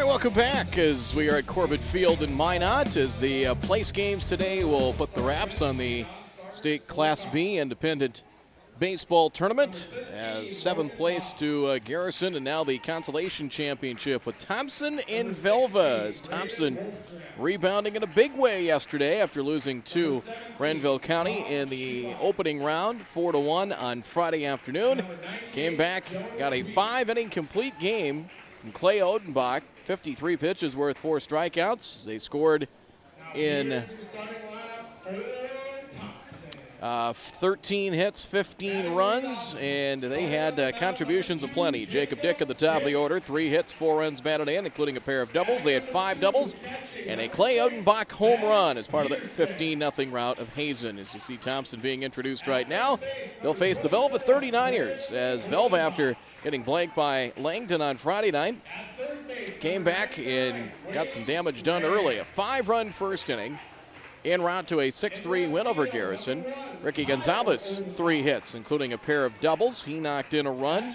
right, welcome back as we are at Corbett Field in Minot. As the place games today will put the wraps on the state Class B independent baseball tournament as seventh place to Garrison, and now the consolation championship with Thompson and Velva. As Thompson rebounding in a big way yesterday after losing to Renville County in the opening round 4-1 on Friday afternoon. Came back, got a 5-inning complete game from Clay Odenbach, 53 pitches worth 4 strikeouts. They scored in 13 hits, 15 runs, and they had contributions aplenty. Jacob Dick at the top of the order, 3 hits, 4 runs batted in, including a pair of doubles. They had 5 doubles, and a Clay Odenbach home run as part of the 15-0 rout of Hazen. As you see Thompson being introduced right now, they'll face the Velva 39ers, as Velva, after getting blanked by Langton on Friday night, came back and got some damage done early. A 5-run first inning, en route to a 6-3 win over Garrison. Ricky Gonzalez, 3 hits, including a pair of doubles. He knocked in a run.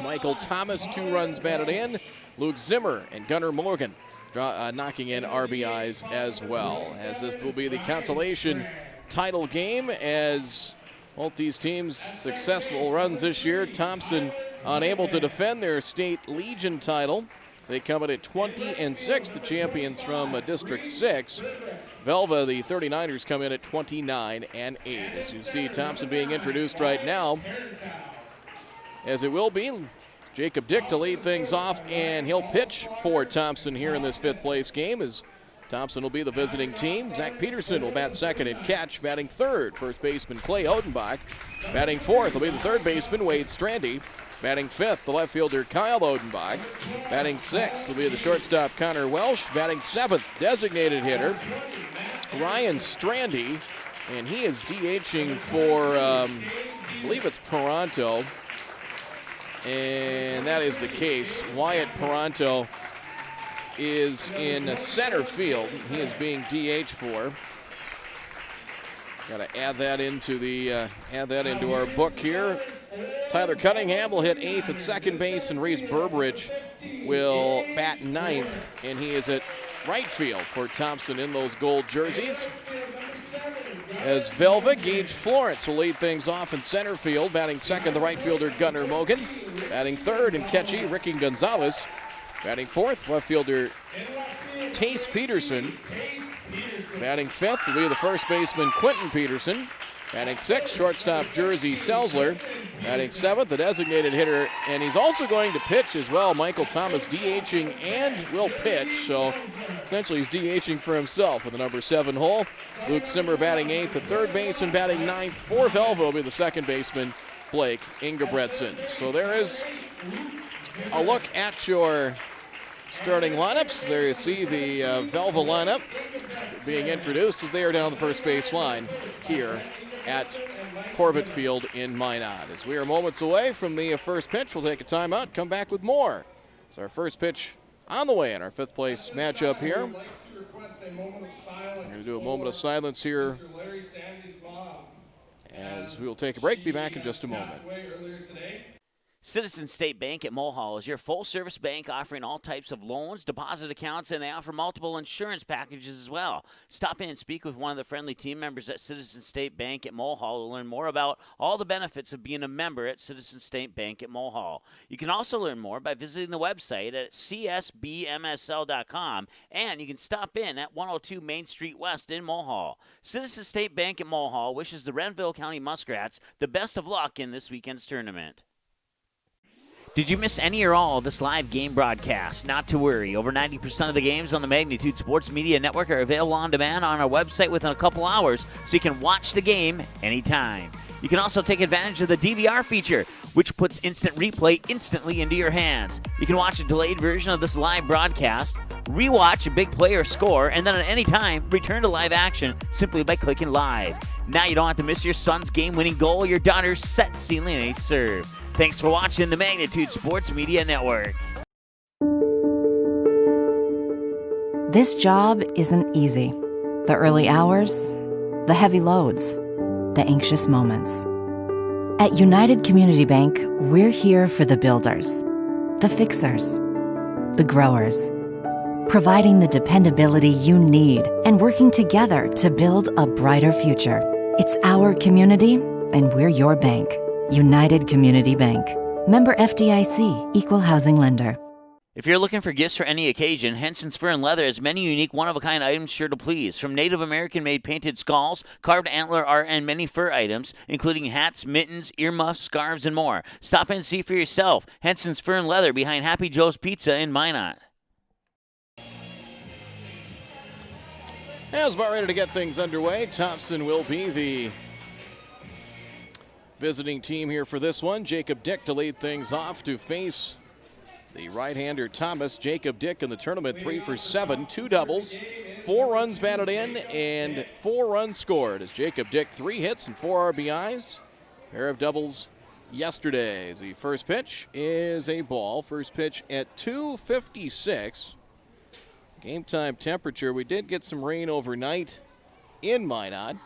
Michael Thomas, 2 runs batted in. Luke Zimmer and Gunnar Morgan knocking in RBIs as well. As this will be the consolation title game, as both these teams successful runs this year. Thompson unable to defend their state Legion title. They come in at 20-6, the champions from District 6. Velva, the 39ers, come in at 29-8. As you see Thompson being introduced right now, as it will be Jacob Dick to lead things off, and he'll pitch for Thompson here in this 5th place game, as Thompson will be the visiting team. Zach Peterson will bat second and catch. Batting third, first baseman Clay Odenbach. Batting fourth will be the third baseman Wade Strandy. Batting fifth, the left fielder Kyle Odenbach. Batting sixth will be the shortstop Connor Welsh. Batting seventh, designated hitter Ryan Strandy, and he is DHing for, I believe it's Peranto, and that is the case. Wyatt Peranto is in center field. He is being DH for. Got to add that into our book here. Tyler Cunningham will hit 8th at second base, and Reese Burbridge will bat 9th, and he is at right field for Thompson in those gold jerseys. As Velva, Gage Florence will lead things off in center field. Batting second, the right fielder Gunnar Mogan. Batting third and catchy, Ricky Gonzalez. Batting fourth, left fielder Tace Peterson. Batting fifth will be the first baseman Quentin Peterson. Batting sixth, shortstop Jersey Selzler. Batting seventh, the designated hitter, and he's also going to pitch as well. Michael Thomas DHing and will pitch, so essentially he's DHing for himself in the number 7 hole. Luke Zimmer batting 8th at third base, and batting 9th for Velva will be the second baseman Blake Ingebretson. So there is a look at your starting lineups. There you see the Velva lineup being introduced as they are down the first base line here at Corbett Field in Minot. As we are moments away from the first pitch, we'll take a timeout, come back with more. It's our first pitch on the way in our 5th place matchup here. We're going to do a moment of silence here as we will take a break. Be back in just a moment. Citizen State Bank at Mulhall is your full-service bank offering all types of loans, deposit accounts, and they offer multiple insurance packages as well. Stop in and speak with one of the friendly team members at Citizen State Bank at Mulhall to learn more about all the benefits of being a member at Citizen State Bank at Mulhall. You can also learn more by visiting the website at csbmsl.com, and you can stop in at 102 Main Street West in Mulhall. Citizen State Bank at Mulhall wishes the Renville County Muskrats the best of luck in this weekend's tournament. Did you miss any or all of this live game broadcast? Not to worry. Over 90% of the games on the Magnitude Sports Media Network are available on demand on our website within a couple hours, so you can watch the game anytime. You can also take advantage of the DVR feature, which puts instant replay instantly into your hands. You can watch a delayed version of this live broadcast, rewatch a big play or score, and then at any time, return to live action simply by clicking live. Now you don't have to miss your son's game-winning goal or your daughter's set stealing a serve. Thanks for watching the Magnitude Sports Media Network. This job isn't easy. The early hours, the heavy loads, the anxious moments. At United Community Bank, we're here for the builders, the fixers, the growers, providing the dependability you need and working together to build a brighter future. It's our community, and we're your bank. United Community Bank. Member FDIC, Equal Housing Lender. If you're looking for gifts for any occasion, Henson's Fur and Leather has many unique one-of-a-kind items sure to please. From Native American-made painted skulls, carved antler art, and many fur items, including hats, mittens, earmuffs, scarves, and more. Stop in and see for yourself. Henson's Fur and Leather behind Happy Joe's Pizza in Minot. As about ready to get things underway, Thompson will be the visiting team here for this one. Jacob Dick to lead things off to face the right-hander Thomas. Jacob Dick in the tournament 3 for 7, 2 doubles, 4 runs batted in, and 4 runs scored. As Jacob Dick 3 hits and 4 RBIs, pair of doubles yesterday. The first pitch is a ball. First pitch at 2:56. Game time temperature. We did get some rain overnight in Minot.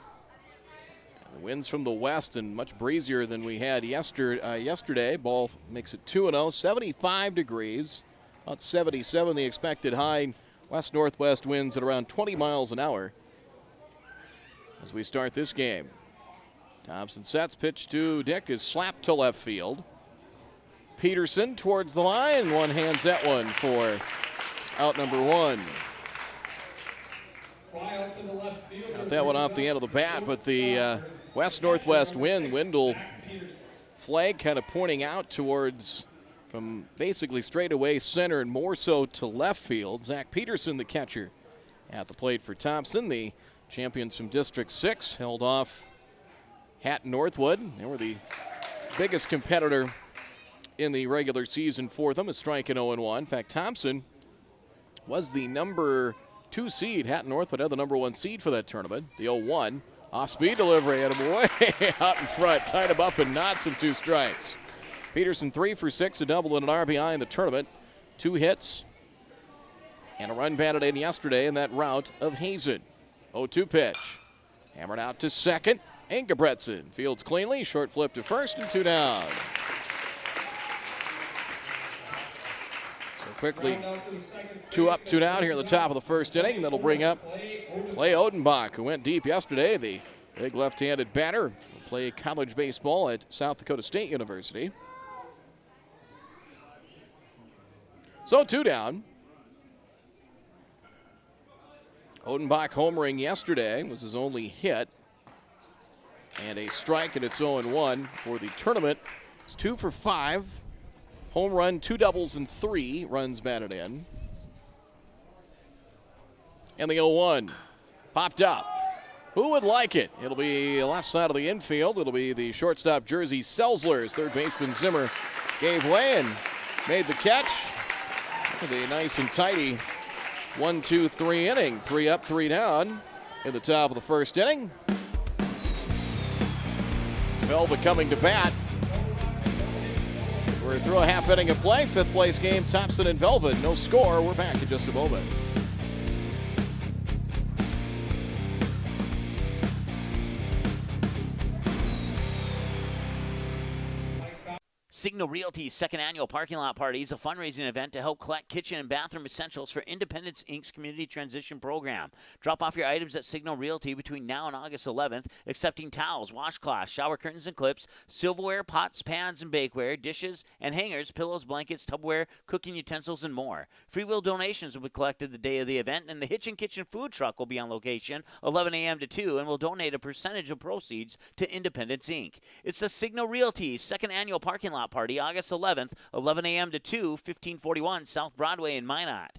The winds from the west and much breezier than we had yesterday. Ball makes it 2-0, 75 degrees, about 77 the expected high. West-northwest winds at around 20 miles an hour as we start this game. Thompson sets, pitch to Dick is slapped to left field. Peterson towards the line, one hands that one for out number 1. Got that one off the end of the bat, but the west-northwest wind, Wendell flag kind of pointing out towards from basically straight away center and more so to left field. Zach Peterson, the catcher, at the plate for Thompson. The champions from District 6 held off Hatton Northwood. They were the biggest competitor in the regular season for them, a strike in 0-1. In fact, Thompson was the number 2 seed. Hatton Northwood had the number 1 seed for that tournament. The 0-1 off-speed delivery had him way out in front, tied him up in knots and 2 strikes. Peterson 3 for 6, a double and an RBI in the tournament, 2 hits, and a run batted in yesterday in that rout of Hazen. 0-2 pitch, hammered out to second. Ingebretson fields cleanly, short flip to first and 2 down. Quickly, 2 up, 2 down here at the top of the first inning. That'll bring up Clay Odenbach, who went deep yesterday. The big left-handed batter will play college baseball at South Dakota State University. So 2 down. Odenbach homering yesterday was his only hit. And a strike, and it's 0-1 for the tournament. It's 2 for 5. Home run, 2 doubles, and 3 runs batted in. And the 0-1 popped up. Who would like it? It'll be left side of the infield. It'll be the shortstop jersey Selzler's. Third baseman Zimmer gave way and made the catch. It was a nice and tidy 1-2-3 inning. 3 up, 3 down in the top of the first inning. It's Velva coming to bat. We're through a half inning of play. 5th place game, Thompson and Velva. No score. We're back in just a moment. Signal Realty's second annual parking lot party is a fundraising event to help collect kitchen and bathroom essentials for Independence Inc.'s Community Transition Program. Drop off your items at Signal Realty between now and August 11th, accepting towels, washcloths, shower curtains and clips, silverware, pots, pans, and bakeware, dishes, and hangers, pillows, blankets, tubware, cooking utensils, and more. Free will donations will be collected the day of the event, and the Hitchin' Kitchen food truck will be on location 11 a.m. to 2 and will donate a percentage of proceeds to Independence Inc. It's the Signal Realty's second annual parking lot party, August 11th, 11 a.m. to 2, 1541 South Broadway in Minot.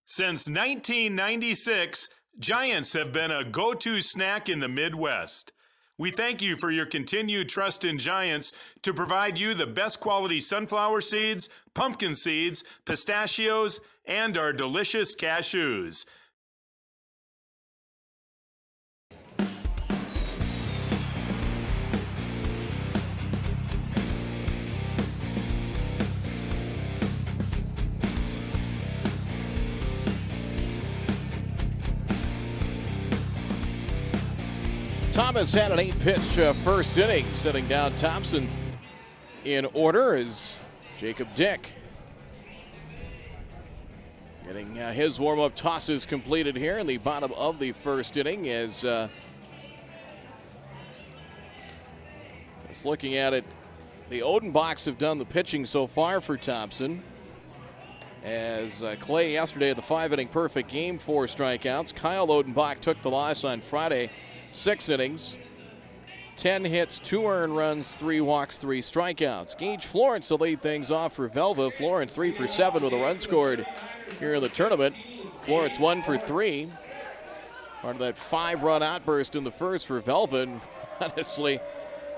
Since 1996, Giants have been a go-to snack in the Midwest. We thank you for your continued trust in Giants to provide you the best quality sunflower seeds, pumpkin seeds, pistachios, and our delicious cashews. Thomas had an 8-pitch first inning, setting down Thompson in order as Jacob Dick Getting his warm-up tosses completed here in the bottom of the first inning as just looking at it, the Odenbachs have done the pitching so far for Thompson. As Clay yesterday had the 5-inning perfect game, 4 strikeouts. Kyle Odenbach took the loss on Friday, 6 innings, 10 hits, 2 earned runs, 3 walks, 3 strikeouts. Gage Florence to lead things off for Velva. Florence 3 for 7 with a run scored here in the tournament. Florence 1 for 3. Part of that 5-run outburst in the first for Velva. And honestly,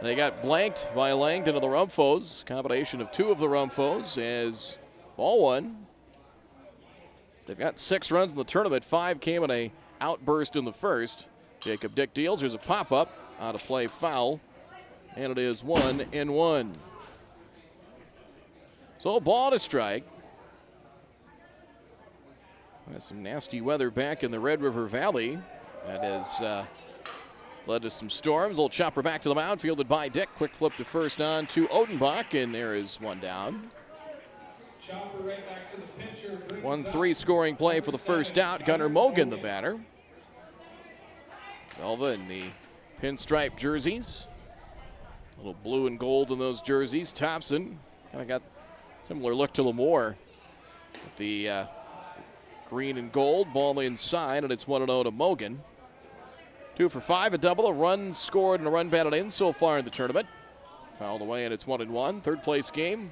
they got blanked by Langdon of the Rumpfos. Combination of 2 of the Rumpfos as ball 1. They've got 6 runs in the tournament. 5 came in a outburst in the first. Jacob Dick deals. Here's a pop-up. Out of play, foul. And it is 1-1. So ball to strike. There's some nasty weather back in the Red River Valley. That has led to some storms. Little chopper back to the mound, fielded by Dick. Quick flip to first on to Odenbach, and there is 1 down. Chopper right back to the pitcher. 1-3 scoring play for the first out. Gunnar Mogan, the batter. Velva in the pinstripe jerseys. A little blue and gold in those jerseys. Thompson kind of got similar look to Lamore with the green and gold. Ball inside, and it's 1-0 to Mogan. 2 for 5, a double, a run scored and a run batted in so far in the tournament. Fouled away, and it's 1-1. Third place game.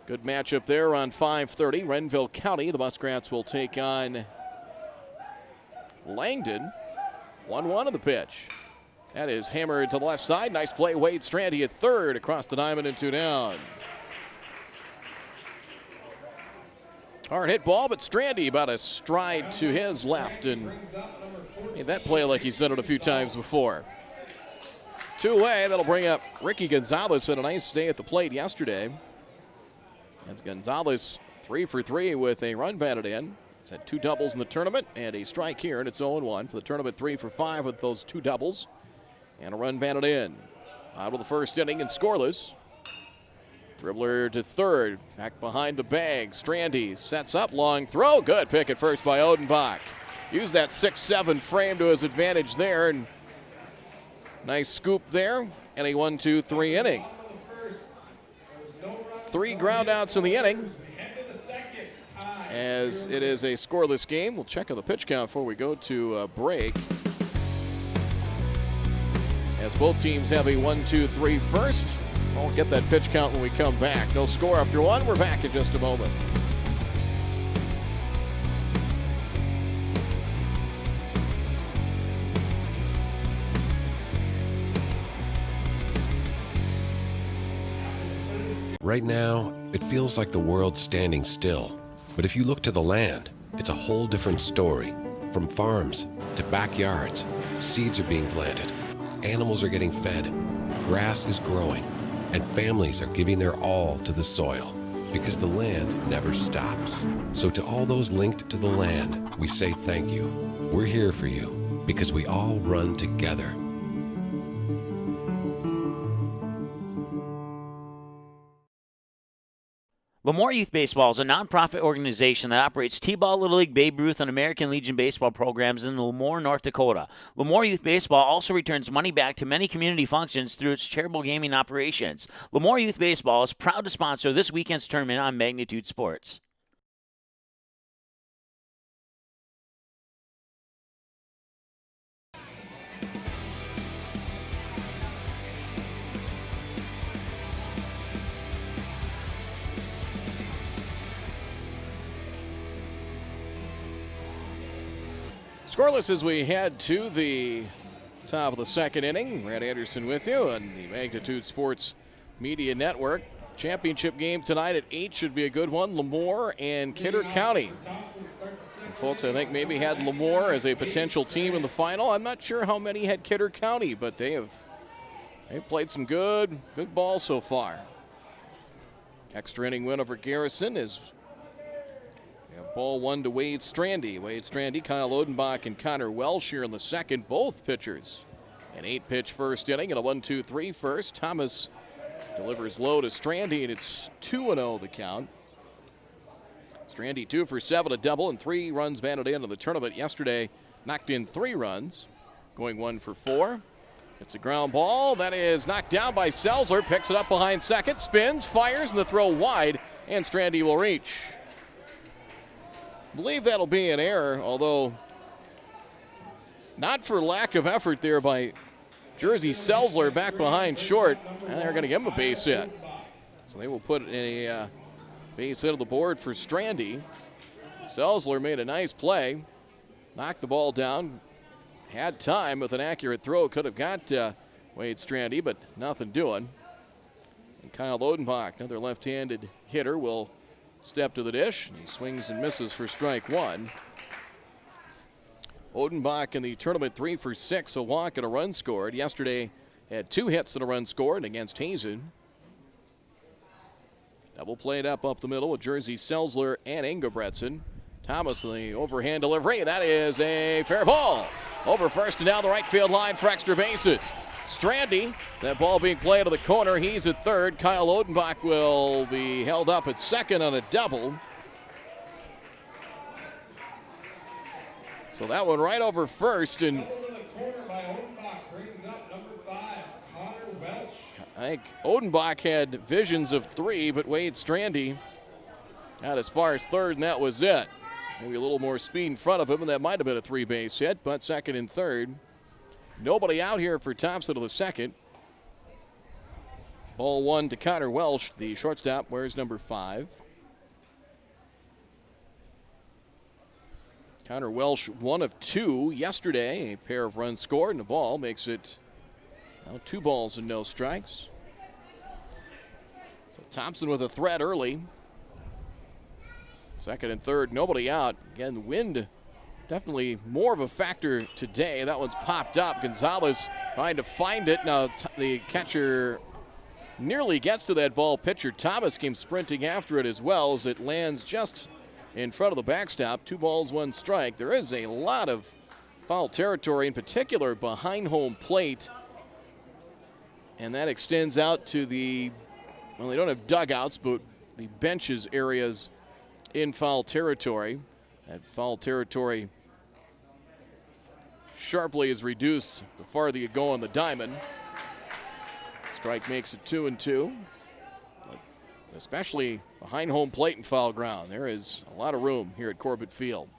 Good matchup there on 5:30. Renville County. The Muskrats will take on Langdon. 1-1 on the pitch. That is hammered to the left side. Nice play. Wade Strandy at third. Across the diamond and 2 down. Hard hit ball, but Strandy about a stride to his left and made that play like he's done it a few times before. 2-away. That'll bring up Ricky Gonzalez at a nice stay at the plate yesterday. As Gonzalez 3 for 3 with a run batted in. He's had 2 doubles in the tournament and a strike here, and it's 0-1 for the tournament. 3 for 5 with those 2 doubles and a run batted in. Out of the first inning and scoreless. Dribbler to third, back behind the bag. Strandy sets up, long throw. Good pick at first by Odenbach. Use that 6-7 frame to his advantage there, and nice scoop there, and a 1-2-3 inning. 3 ground outs in the inning. As it is a scoreless game, we'll check on the pitch count before we go to break. As both teams have a 1-2-3 first. We'll get that pitch count when we come back. No score after 1. We're back in just a moment. Right now, it feels like the world's standing still. But if you look to the land, it's a whole different story. From farms to backyards, seeds are being planted, animals are getting fed, grass is growing, and families are giving their all to the soil because the land never stops. So to all those linked to the land, we say thank you. We're here for you because we all run together. Lemoore Youth Baseball is a nonprofit organization that operates T-Ball, Little League, Babe Ruth, and American Legion baseball programs in Lemoore, North Dakota. Lemoore Youth Baseball also returns money back to many community functions through its charitable gaming operations. Lemoore Youth Baseball is proud to sponsor this weekend's tournament on Magnitude Sports. Scoreless as we head to the top of the second inning. Brad Anderson with you on the Magnitude Sports Media Network. Championship game tonight at 8 should be a good one. Lemoore and Kidder County. Some folks I think maybe had Lemoore as a potential team in the final. I'm not sure how many had Kidder County, but they've played some good ball so far. Extra inning win over Garrison is ball 1 to Wade Strandy. Wade Strandy, Kyle Odenbach, and Connor Welsh here in the second. Both pitchers. An 8-pitch first inning and a 1-2-3 first. Thomas delivers low to Strandy, and it's 2-0 the count. Strandy 2 for 7, a double, and 3 runs batted in the tournament yesterday. Knocked in 3 runs, going 1 for 4. It's a ground ball that is knocked down by Selzer. Picks it up behind second, spins, fires, and the throw wide, and Strandy will reach. I believe that'll be an error, although not for lack of effort there by Jersey Selzer back behind short, and they're going to give him a base hit. So they will put a base hit on the board for Strandy. Selzer made a nice play, knocked the ball down, had time with an accurate throw, could have got Wade Strandy, but nothing doing. And Kyle Odenbach, another left-handed hitter, will step to the dish. He swings and misses for strike 1. Odenbach in the tournament 3 for 6, a walk and a run scored. Yesterday had 2 hits and a run scored against Hazen. Double played up the middle with Jersey Selzer and Ingebretson. Thomas in the overhand delivery. That is a fair ball. Over first and down the right field line for extra bases. Strandy, that ball being played to the corner. He's at third. Kyle Odenbach will be held up at second on a double. So that one right over first, and Double to the corner by Odenbach brings up number 5, Connor Welch. I think Odenbach had visions of 3, but Wade Strandy got as far as third, and that was it. Maybe a little more speed in front of him, and that might have been a 3-base hit, but second and third. Nobody out here for Thompson to the second. Ball 1 to Connor Welch, the shortstop, wears number 5. Connor Welch, 1 of 2 yesterday. A pair of runs scored, and the ball makes it now 2 balls and no strikes. So Thompson with a threat early. Second and third, nobody out. Again, the wind definitely more of a factor today. That one's popped up. Gonzalez trying to find it. Now the catcher nearly gets to that ball. Pitcher Thomas came sprinting after it as well as it lands just in front of the backstop. 2 balls, 1 strike. There is a lot of foul territory, in particular behind home plate. And that extends out to the, well, they don't have dugouts, but the benches areas in foul territory. That foul territory sharply is reduced the farther you go on the diamond. Strike makes it 2-2. Especially behind home plate and foul ground. There is a lot of room here at Corbett Field.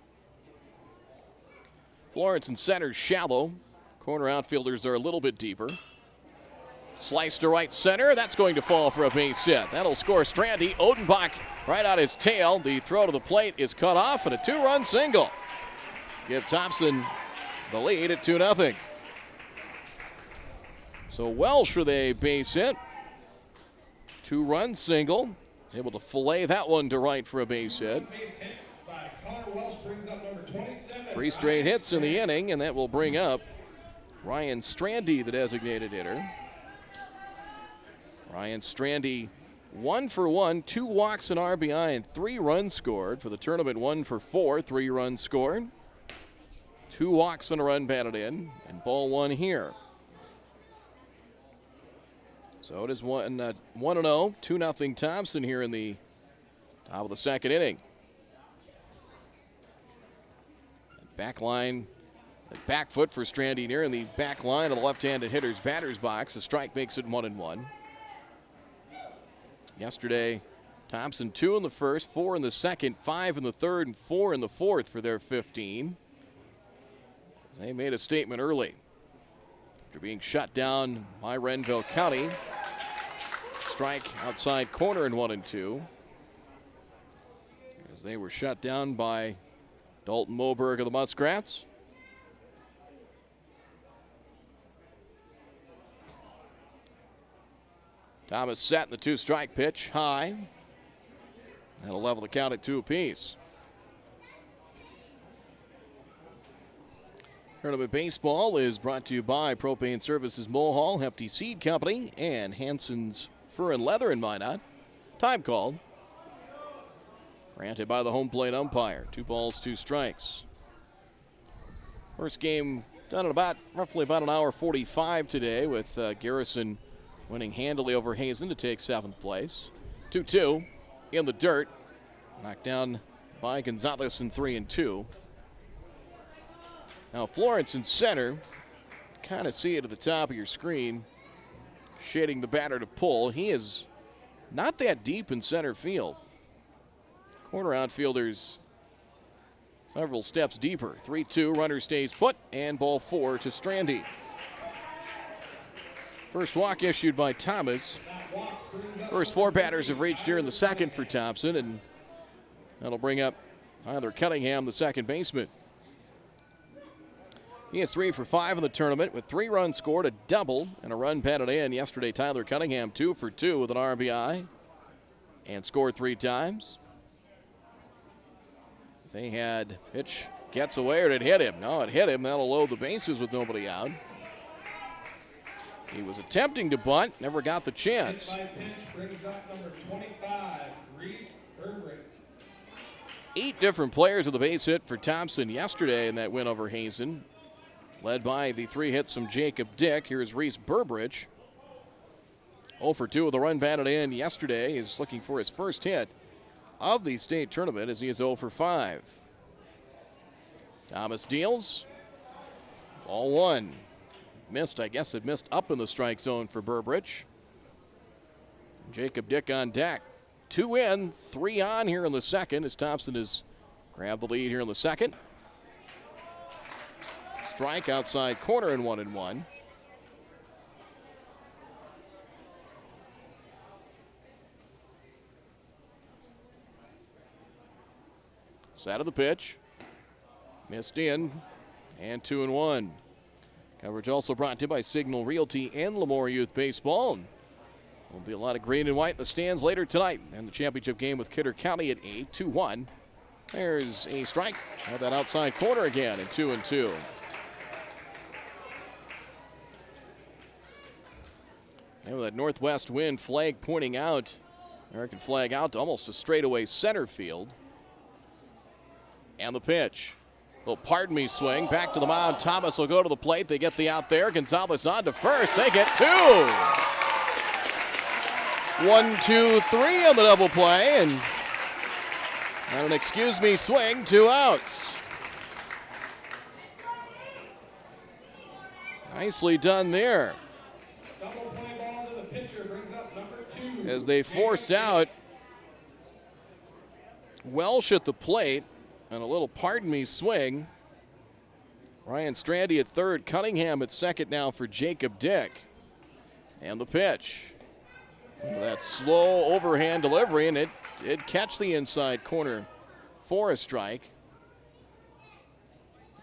Florence in center shallow. Corner outfielders are a little bit deeper. Slice to right center. That's going to fall for a base hit. That'll score Strandy. Odenbach right on his tail. The throw to the plate is cut off, and a 2-run single. Give Thompson the lead at 2-0. So Welsh with a base hit. 2-run single. He's able to fillet that one to right for a base hit. Base hit by Connor Welch brings up number 27. 3 straight hits in the inning, and that will bring up Ryan Strandy, the designated hitter. Ryan Strandy, 1 for 1, 2 walks, an RBI, and 3 runs scored for the tournament. 1 for 4, 3 runs scored. 2 walks and a run batted in, and ball 1 here. So it is 1-0, 2-0 Thompson here in the top of the second inning. Back line, back foot for Strandy near in the back line of the left-handed hitter's batter's box. A strike makes it 1-1. Yesterday, Thompson 2 in the first, 4 in the second, 5 in the third, and 4 in the fourth for their 15. They made a statement early after being shut down by Renville County. Strike outside corner in 1-2. As they were shut down by Dalton Moberg of the Muskrats. Thomas set in the 2-strike pitch high. That'll level the count at 2 apiece. Tournament baseball is brought to you by Propane Services Mulhall, Hefty Seed Company, and Hanson's Fur and Leather in Minot. Time called. Granted by the home plate umpire. 2 balls, 2 strikes. First game done at roughly about an hour 45 today, with Garrison winning handily over Hazen to take 7th place. 2-2 in the dirt. Knocked down by Gonzalez in 3 and 2. Now Florence in center. Kind of see it at the top of your screen. Shading the batter to pull. He is not that deep in center field. Corner outfielders several steps deeper. 3-2, runner stays put, and ball 4 to Strandy. First walk issued by Thomas. First 4 batters have reached here in the second for Thompson, and that'll bring up Tyler Cunningham, the second baseman. He is 3 for 5 in the tournament with 3 runs scored, a double, and a run batted in. Yesterday, Tyler Cunningham 2 for 2 with an RBI and scored 3 times. They had pitch gets away, or did it hit him? No, it hit him. That'll load the bases with nobody out. He was attempting to bunt, never got the chance. Pitch brings up number 25, Reese Burbrick. 8 different players with the base hit for Thompson yesterday in that win over Hazen. Led by the 3 hits from Jacob Dick. Here's Reese Burbrich. 0 for 2 with a run batted in yesterday. He's looking for his first hit of the state tournament as he is 0 for 5. Thomas deals. Ball 1. Missed, I guess it missed up in the strike zone for Burbrich. Jacob Dick on deck. 2 in, 3 on here in the second as Thompson has grabbed the lead here in the second. Strike outside corner and 1-1. Set of the pitch. Missed in. And 2-1. Coverage also brought to you by Signal Realty and Lemoore Youth Baseball. There'll be a lot of green and white in the stands later tonight. And the championship game with Kidder County at 8, 2-1. There's a strike. Have that outside corner again and 2-2. And with that northwest wind, flag pointing out, American flag out to almost a straightaway center field. And the pitch. Well, pardon me swing. Back to the mound. Thomas will go to the plate. They get the out there. Gonzalez on to first. They get 2. 1, 2, 3 on the double play. And an excuse me swing. 2 outs. Nicely done there. Double play ball to the pitcher brings up number 2. As they forced out Welsh at the plate. And a little pardon me swing. Ryan Strandy at third. Cunningham at second now for Jacob Dick. And the pitch. That slow overhand delivery, and it did catch the inside corner for a strike.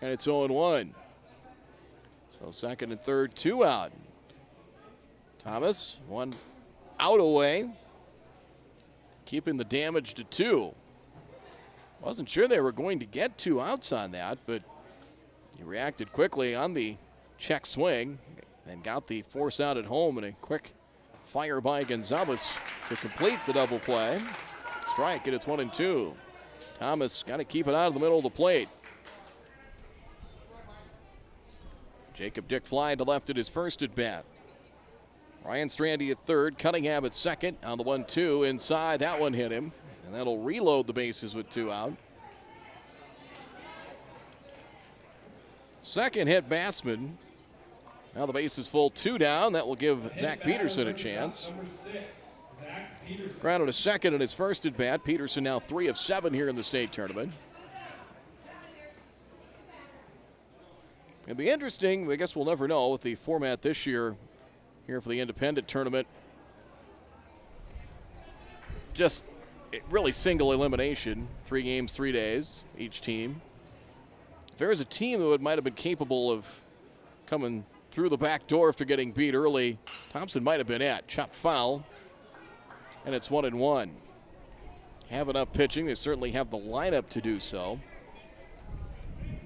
And it's 0-1. So second and third, 2 out. Thomas, 1 out away. Keeping the damage to 2. Wasn't sure they were going to get 2 outs on that, but he reacted quickly on the check swing and got the force out at home and a quick fire by Gonzalez to complete the double play. Strike, and it's 1-2. Thomas got to keep it out of the middle of the plate. Jacob Dick flying to left at his first at bat. Ryan Strandy at third, Cunningham at second on the 1-2 inside. That one hit him. And that'll reload the bases with 2 out. Second hit batsman. Now the base is full, 2 down. That will give Zach Peterson a chance. Number 6, Zach Peterson. Grounded a second in his first at bat. Peterson now 3 of 7 here in the state tournament. It'll be interesting. I guess we'll never know with the format this year here for the independent tournament. Just really single elimination, 3 games, 3 days, each team. If there was a team that might have been capable of coming through the back door after getting beat early, Thompson might have been at. Chopped foul, and it's 1-1. Have enough pitching. They certainly have the lineup to do so.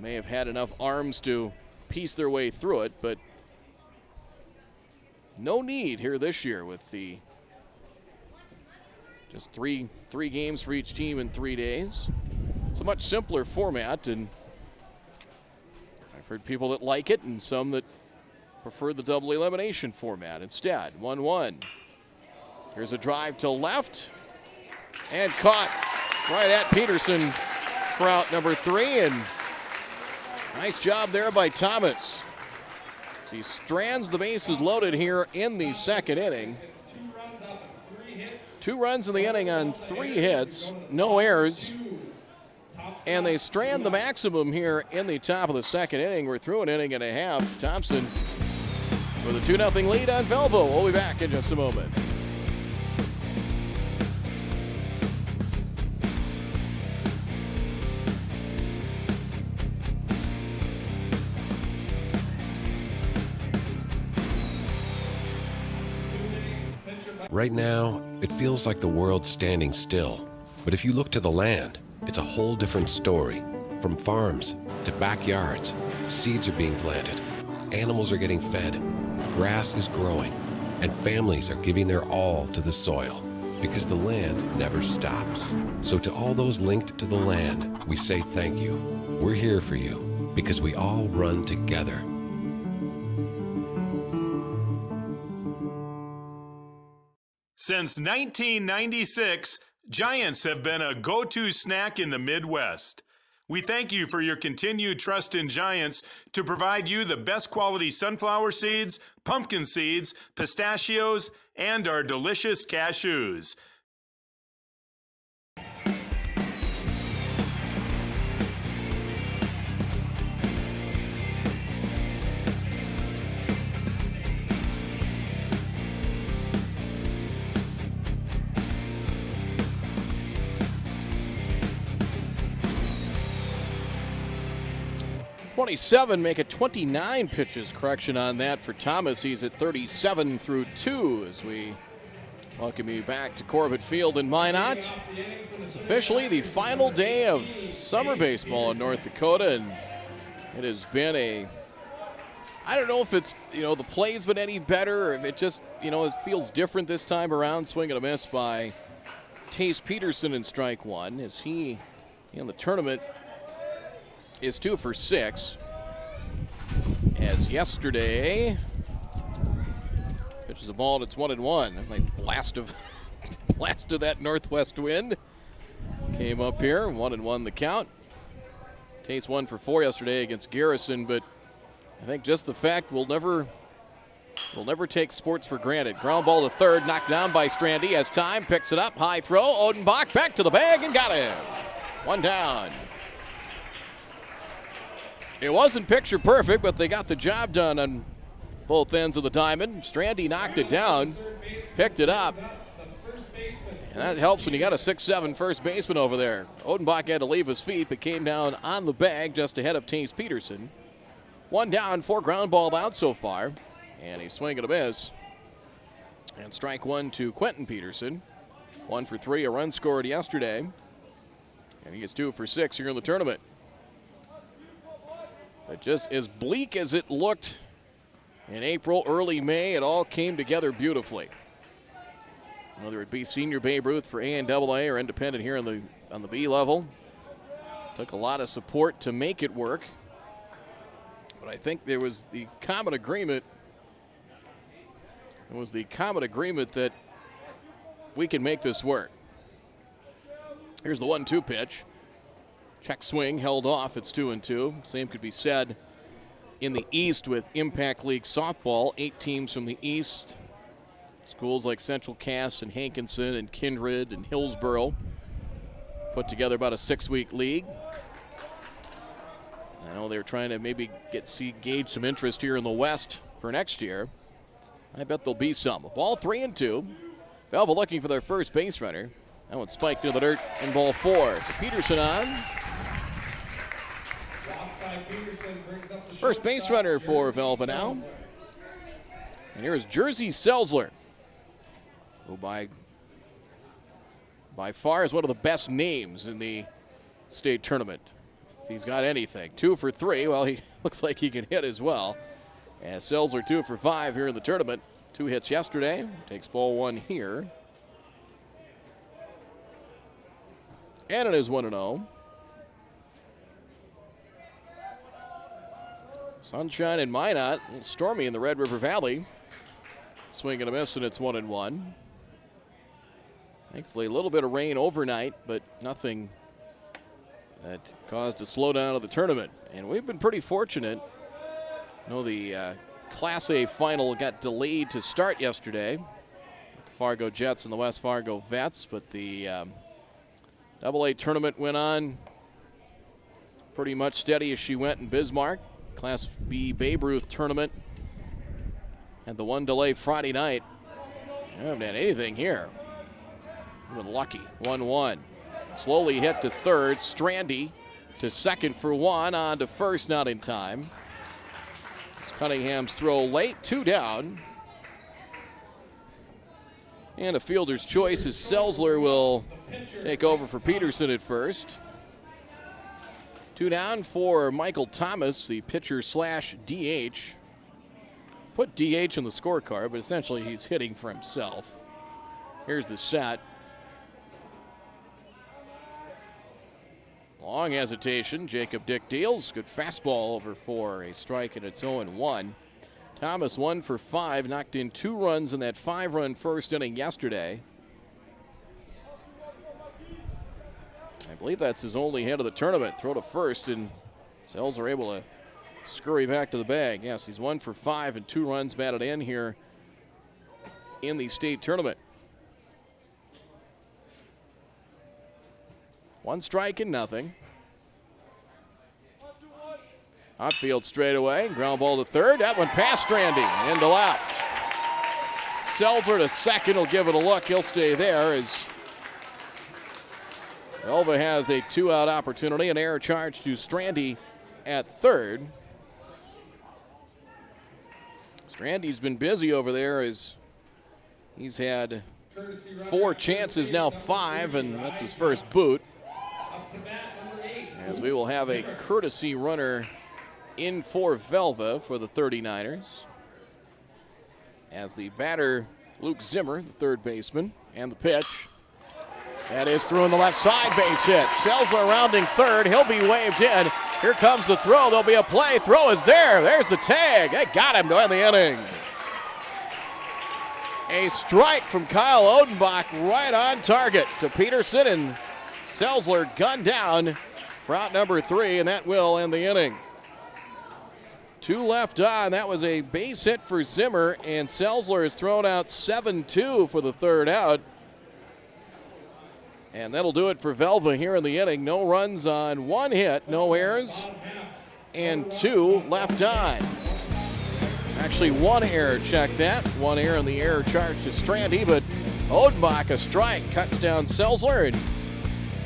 May have had enough arms to piece their way through it, but no need here this year with the just three games for each team in 3 days. It's a much simpler format, and I've heard people that like it and some that prefer the double elimination format instead. 1-1. Here's a drive to left and caught right at Peterson for out number 3, and nice job there by Thomas. So he strands the bases loaded here in the second inning. 2 runs in the inning on 3 hits, no errors. And they strand the maximum here in the top of the second inning. We're through an inning and a half. Thompson with a 2-0 lead on Velva. We'll be back in just a moment. Right now, it feels like the world's standing still. But if you look to the land, it's a whole different story. From farms to backyards, seeds are being planted, animals are getting fed, grass is growing, and families are giving their all to the soil, because the land never stops. So to all those linked to the land, we say thank you. We're here for you, because we all run together. Since 1996, Giants have been a go-to snack in the Midwest. We thank you for your continued trust in Giants to provide you the best quality sunflower seeds, pumpkin seeds, pistachios, and our delicious cashews. .27, make it 29 pitches. Correction on that for Thomas. He's at 37 through 2 as we welcome you back to Corbett Field in Minot. It's officially the final day of summer baseball in North Dakota, and it has been I don't know if it's, the play's been any better, or if it just, it feels different this time around. Swing and a miss by Tace Peterson in strike 1 as he, in the tournament, is 2 for 6. As yesterday, pitches a ball and it's 1-1. A blast of that northwest wind came up here. 1-1 the count. Tace 1 for 4 yesterday against Garrison, but I think just the fact we'll never take sports for granted. Ground ball to third, knocked down by Strandy. Has time, picks it up, high throw. Odenbach back to the bag and got him. 1 down. It wasn't picture perfect, but they got the job done on both ends of the diamond. Strandy knocked it down, picked it up, and that helps when you got a 6'7" first baseman over there. Odenbach had to leave his feet, but came down on the bag just ahead of Tace Peterson. 1 down, 4 ground ball out so far, and a swing and a miss. And strike 1 to Quentin Peterson. 1 for 3, a run scored yesterday, and he is 2 for 6 here in the tournament. But just as bleak as it looked in April, early May, it all came together beautifully. Whether it be senior Babe Ruth for A and AA or independent here on the B level. Took a lot of support to make it work. But I think there was the common agreement. It was the common agreement that we can make this work. Here's the 1-2 pitch. Check swing, held off. It's 2-2. Same could be said in the East with Impact League softball. 8 teams from the East. Schools like Central Cass and Hankinson and Kindred and Hillsboro put together about a 6-week league. I know they're trying to maybe gauge some interest here in the West for next year. I bet there'll be some. Ball 3-2. Velva looking for their first base runner. That one spiked into the dirt in ball 4. So Peterson on. First base runner for Velva now. And here is Jersey Selzler, who by far is one of the best names in the state tournament. If he's got anything. 2 for 3. Well, he looks like he can hit as well. And Selzler 2 for 5 here in the tournament. 2 hits yesterday. Takes ball 1 here. And it is 1-0. Sunshine in Minot. A little stormy in the Red River Valley. Swing and a miss, and it's 1-1. Thankfully, a little bit of rain overnight, but nothing that caused a slowdown of the tournament. And we've been pretty fortunate. I know the Class A final got delayed to start yesterday with the Fargo Jets and the West Fargo Vets, but the AA tournament went on pretty much steady as she went in Bismarck. Class B Babe Ruth tournament had the one delay Friday night. I haven't had anything here. We've been lucky. 1-1. Slowly hit to third. Strandy to second for one. On to first, not in time. It's Cunningham's throw late. 2 down. And a fielder's choice as Selzler will take over for Peterson at first. 2 down for Michael Thomas, the pitcher slash DH. Put DH in the scorecard, but essentially he's hitting for himself. Here's the set. Long hesitation. Jacob Dick deals. Good fastball over for a strike, and it's 0-1. Thomas 1 for 5, knocked in 2 runs in that 5-run first inning yesterday. I believe that's his only hit of the tournament. Throw to first, and Sells are able to scurry back to the bag. Yes, he's 1 for 5 and 2 runs batted in here in the state tournament. 1 strike and nothing. Outfield straight away. Ground ball to third. That one past Strandy. Into left. Selzer to second. Will give it a look. He'll stay there as Velva has a 2-out opportunity. An error charge to Strandy at third. Strandy's been busy over there as he's had 4 chances, now 5, and that's his first boot. As we will have a courtesy runner in for Velva for the 39ers. As the batter, Luke Zimmer, the third baseman, and the pitch. That is through in the left side, base hit. Selzer rounding third. He'll be waved in. Here comes the throw. There'll be a play. Throw is there. There's the tag. They got him to end the inning. A strike from Kyle Odenbach right on target to Peterson, and Selzler gunned down for out number 3, and that will end the inning. 2 left on. That was a base hit for Zimmer, and Selzler has thrown out 7-2 for the 3rd out. And that'll do it for Velva here in the inning. No runs on 1 hit, no errors, and 2 left on. Actually, 1 error, check that. 1 error in the error charge to Strandy, but Odenbach, a strike, cuts down Selzler, and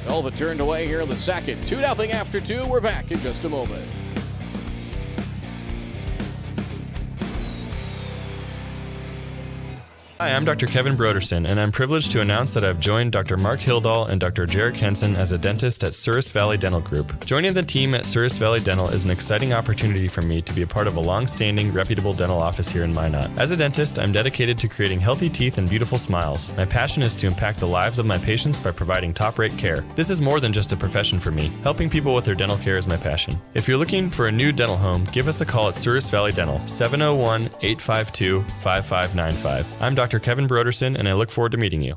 Velva turned away here in the second. 2-0 after 2. We're back in just a moment. Hi, I'm Dr. Kevin Broderson, and I'm privileged to announce that I've joined Dr. Mark Hildahl and Dr. Jarek Henson as a dentist at Souris Valley Dental Group. Joining the team at Souris Valley Dental is an exciting opportunity for me to be a part of a long-standing, reputable dental office here in Minot. As a dentist, I'm dedicated to creating healthy teeth and beautiful smiles. My passion is to impact the lives of my patients by providing top-rate care. This is more than just a profession for me. Helping people with their dental care is my passion. If you're looking for a new dental home, give us a call at Souris Valley Dental, 701-852-5595. I'm Dr. Kevin Broderson, and I look forward to meeting you.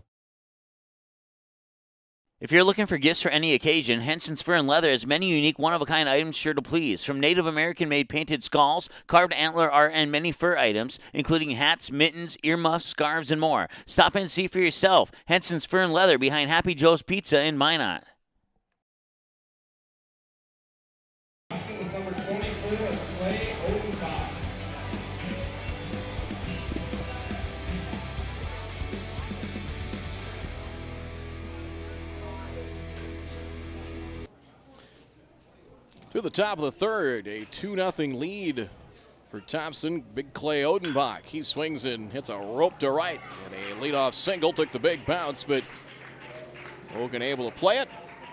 If you're looking for gifts for any occasion, Henson's Fur and Leather has many unique one-of-a-kind items sure to please. From Native American-made painted skulls, carved antler art, and many fur items, including hats, mittens, earmuffs, scarves, and more. Stop in and see for yourself. Henson's Fur and Leather behind Happy Joe's Pizza in Minot. To the top of the 3rd, a 2-0 lead for Thompson. Big Clay Odenbach. He swings and hits a rope to right. And a leadoff single took the big bounce, but Hogan able to play it.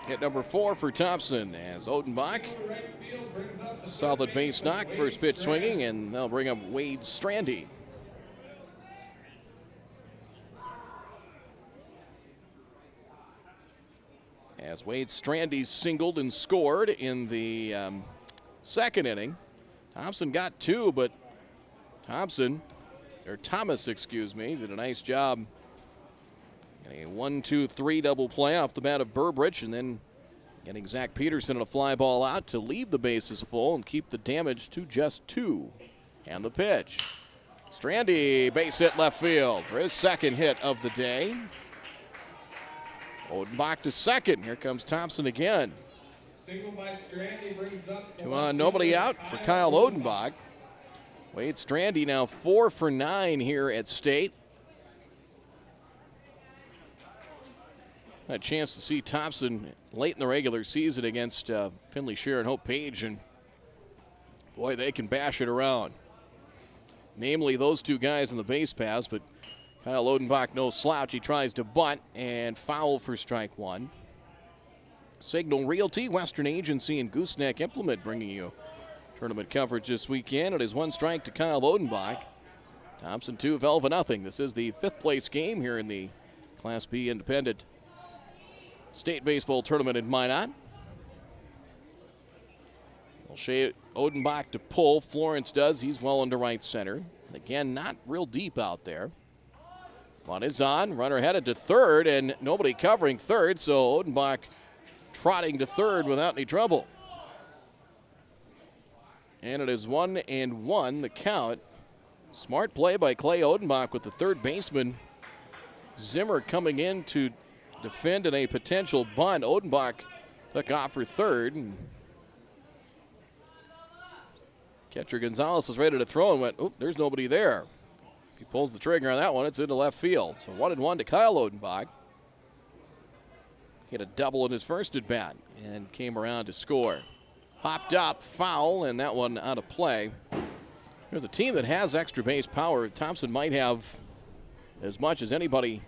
Hit number 4 for Thompson as Odenbach. Solid base knock, first pitch swinging, and they'll bring up Wade Strandy. As Wade Strandy singled and scored in the second inning. Thompson got 2, but Thomas, did a nice job. A 1-2-3 double play off the bat of Burbridge, and then Getting Zach Peterson and a fly ball out to leave the bases full and keep the damage to just 2. And the pitch. Strandy, base hit left field for his second hit of the day. Odenbach to second. Here comes Thompson again. Single by Strandy brings up 2 on, nobody out for Kyle Odenbach. Wade Strandy now 4 for 9 here at State. Had a chance to see Thompson late in the regular season against Finley Shear and Hope Page, and boy, they can bash it around. Namely, those 2 guys in the base paths, but Kyle Odenbach no slouch. He tries to bunt and foul for strike 1. Signal Realty, Western Agency, and Gooseneck Implement bringing you tournament coverage this weekend. It is 1 strike to Kyle Odenbach. Thompson 2, Velva nothing. This is the 5th place game here in the Class B Independent State Baseball Tournament in Minot. Shea Odenbach to pull. Florence does. He's well into right center. And again, not real deep out there. One is on. Runner headed to third, and nobody covering third, so Odenbach trotting to third without any trouble. And it is 1-1, the count. Smart play by Clay Odenbach with the third baseman Zimmer coming in to defend in a potential bunt. Odenbach took off for third. And catcher Gonzalez was ready to throw and went, oop, there's nobody there. If he pulls the trigger on that one, it's into left field. So 1-1 to Kyle Odenbach. Hit a double in his first at bat and came around to score. Hopped up, foul, and that one out of play. There's a team that has extra base power. Thompson might have as much as anybody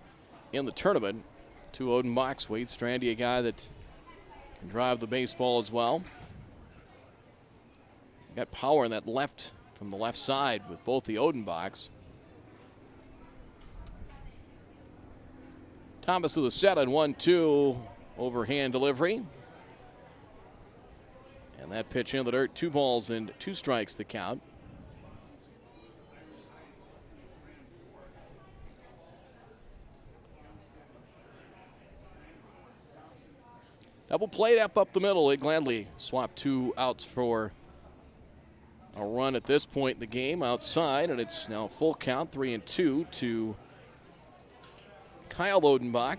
in the tournament. 2 Odenbachs. Wade Strandy, a guy that can drive the baseball as well. Got power in that left, from the left side with both the Odenbachs. Thomas to the set on 1-2, overhand delivery. And that pitch in the dirt, 2 balls and 2 strikes the count. Double play up the middle. They gladly swap 2 outs for a run at this point in the game outside, and it's now full count, 3-2 to Kyle Odenbach.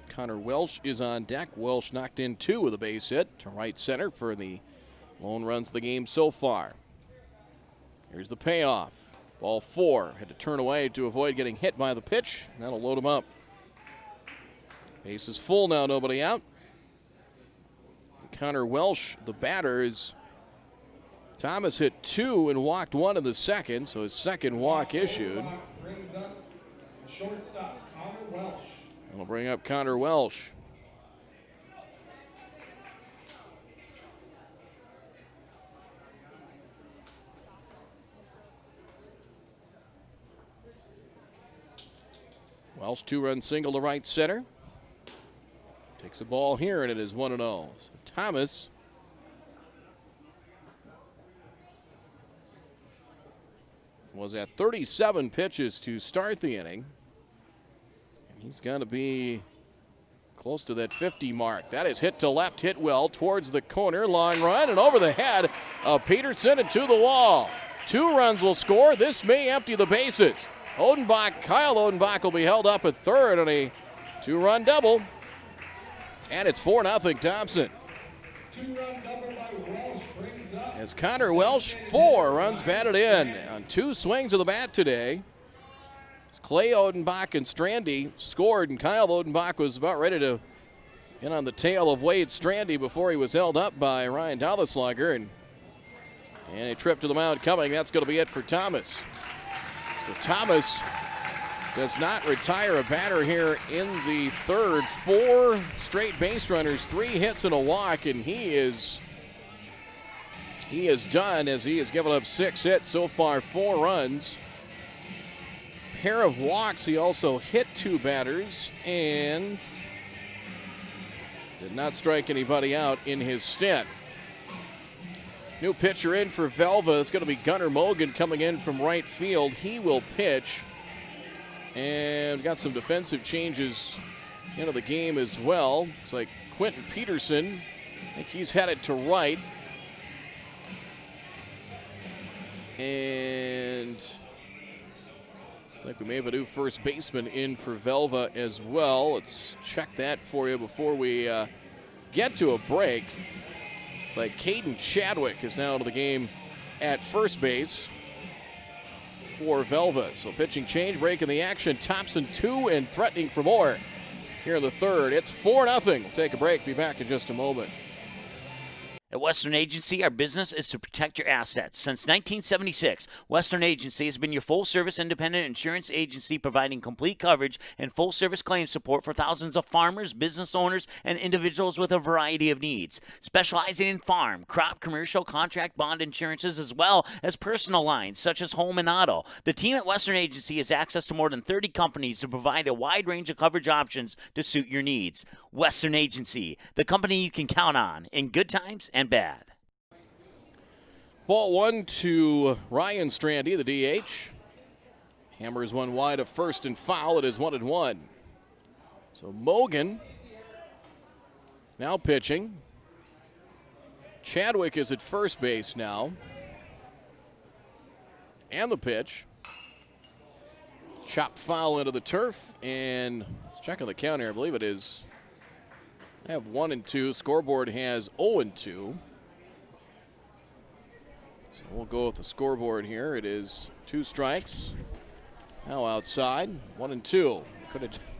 Connor Welsh is on deck. Welsh knocked in 2 with a base hit to right center for the lone runs of the game so far. Here's the payoff. Ball 4. Had to turn away to avoid getting hit by the pitch. That'll load him up. Base is full now, nobody out. Connor Welsh, the batter, is Thomas hit 2 and walked 1 in the second, so his second walk issued. Brings up the shortstop, Connor Welsh. We'll bring up Connor Welsh. Welsh 2-run single to right center. Takes a ball here, and it is 1-0. So Thomas was at 37 pitches to start the inning. And he's going to be close to that 50 mark. That is hit to left, hit well towards the corner. Long run and over the head of Peterson and to the wall. 2 runs will score. This may empty the bases. Odenbach, Kyle Odenbach will be held up at third on a 2-run double. And it's 4-0 Thompson. 2-run double by Welsh brings up. As Connor Welsh, 4 runs batted in on 2 swings of the bat today. As Clay Odenbach and Strandy scored, and Kyle Odenbach was about ready to get on the tail of Wade Strandy before he was held up by Ryan Dolleslugger. And a trip to the mound coming. That's going to be it for Thomas. So Thomas does not retire a batter here in the third. 4 straight base runners, 3 hits and a walk, and he is done as he has given up 6 hits so far, 4 runs. Pair of walks. He also hit 2 batters and did not strike anybody out in his stint. New pitcher in for Velva. It's going to be Gunnar Mogan coming in from right field. He will pitch. And got some defensive changes into the game as well. It's like Quentin Peterson I think he's headed to right. And looks like we may have a new first baseman in for Velva as well. Let's check that for you before we get to a break. It's like Caden Chadwick is now into the game at first base for Velva. So pitching change, break in the action. Thompson 2 and threatening for more here in the third. It's 4-0. We'll take a break. Be back in just a moment. At Western Agency, our business is to protect your assets. Since 1976, Western Agency has been your full-service independent insurance agency providing complete coverage and full-service claim support for thousands of farmers, business owners, and individuals with a variety of needs. Specializing in farm, crop, commercial, contract, bond insurances, as well as personal lines such as home and auto. The team at Western Agency has access to more than 30 companies to provide a wide range of coverage options to suit your needs. Western Agency, the company you can count on in good times and bad. Ball 1 to Ryan Strandy, the DH. Hammers one wide of first and foul. It is 1-1. So Mogan now pitching. Chadwick is at first base now. And the pitch. Chopped foul into the turf. And let's check on the count here. I believe it is. I have 1 and 2. Scoreboard has 0 and 2. So we'll go with the scoreboard here. It is 2 strikes. Now outside, 1 and 2.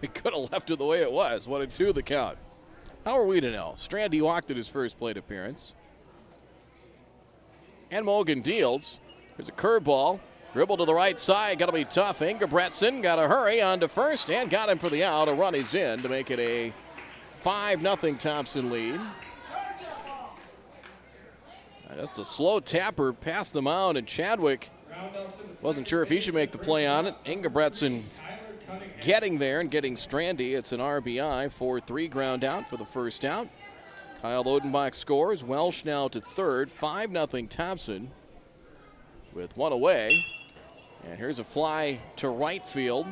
We could have left it the way it was. 1 and 2 the count. How are we to know? Strandy walked at his first plate appearance. And Mogan deals. There's a curveball. Dribble to the right side. Got to be tough. Ingebretson got to hurry on to first and got him for the out. A run is in to make it a 5-0 Thompson lead. Just a slow tapper past the mound, and Chadwick wasn't sure if he should make the play on it. Ingebretson getting there and getting Strandy. It's an RBI, 4-3 ground out for the first out. Kyle Odenbach scores. Welsh now to third. 5-0 Thompson with 1 away. And here's a fly to right field.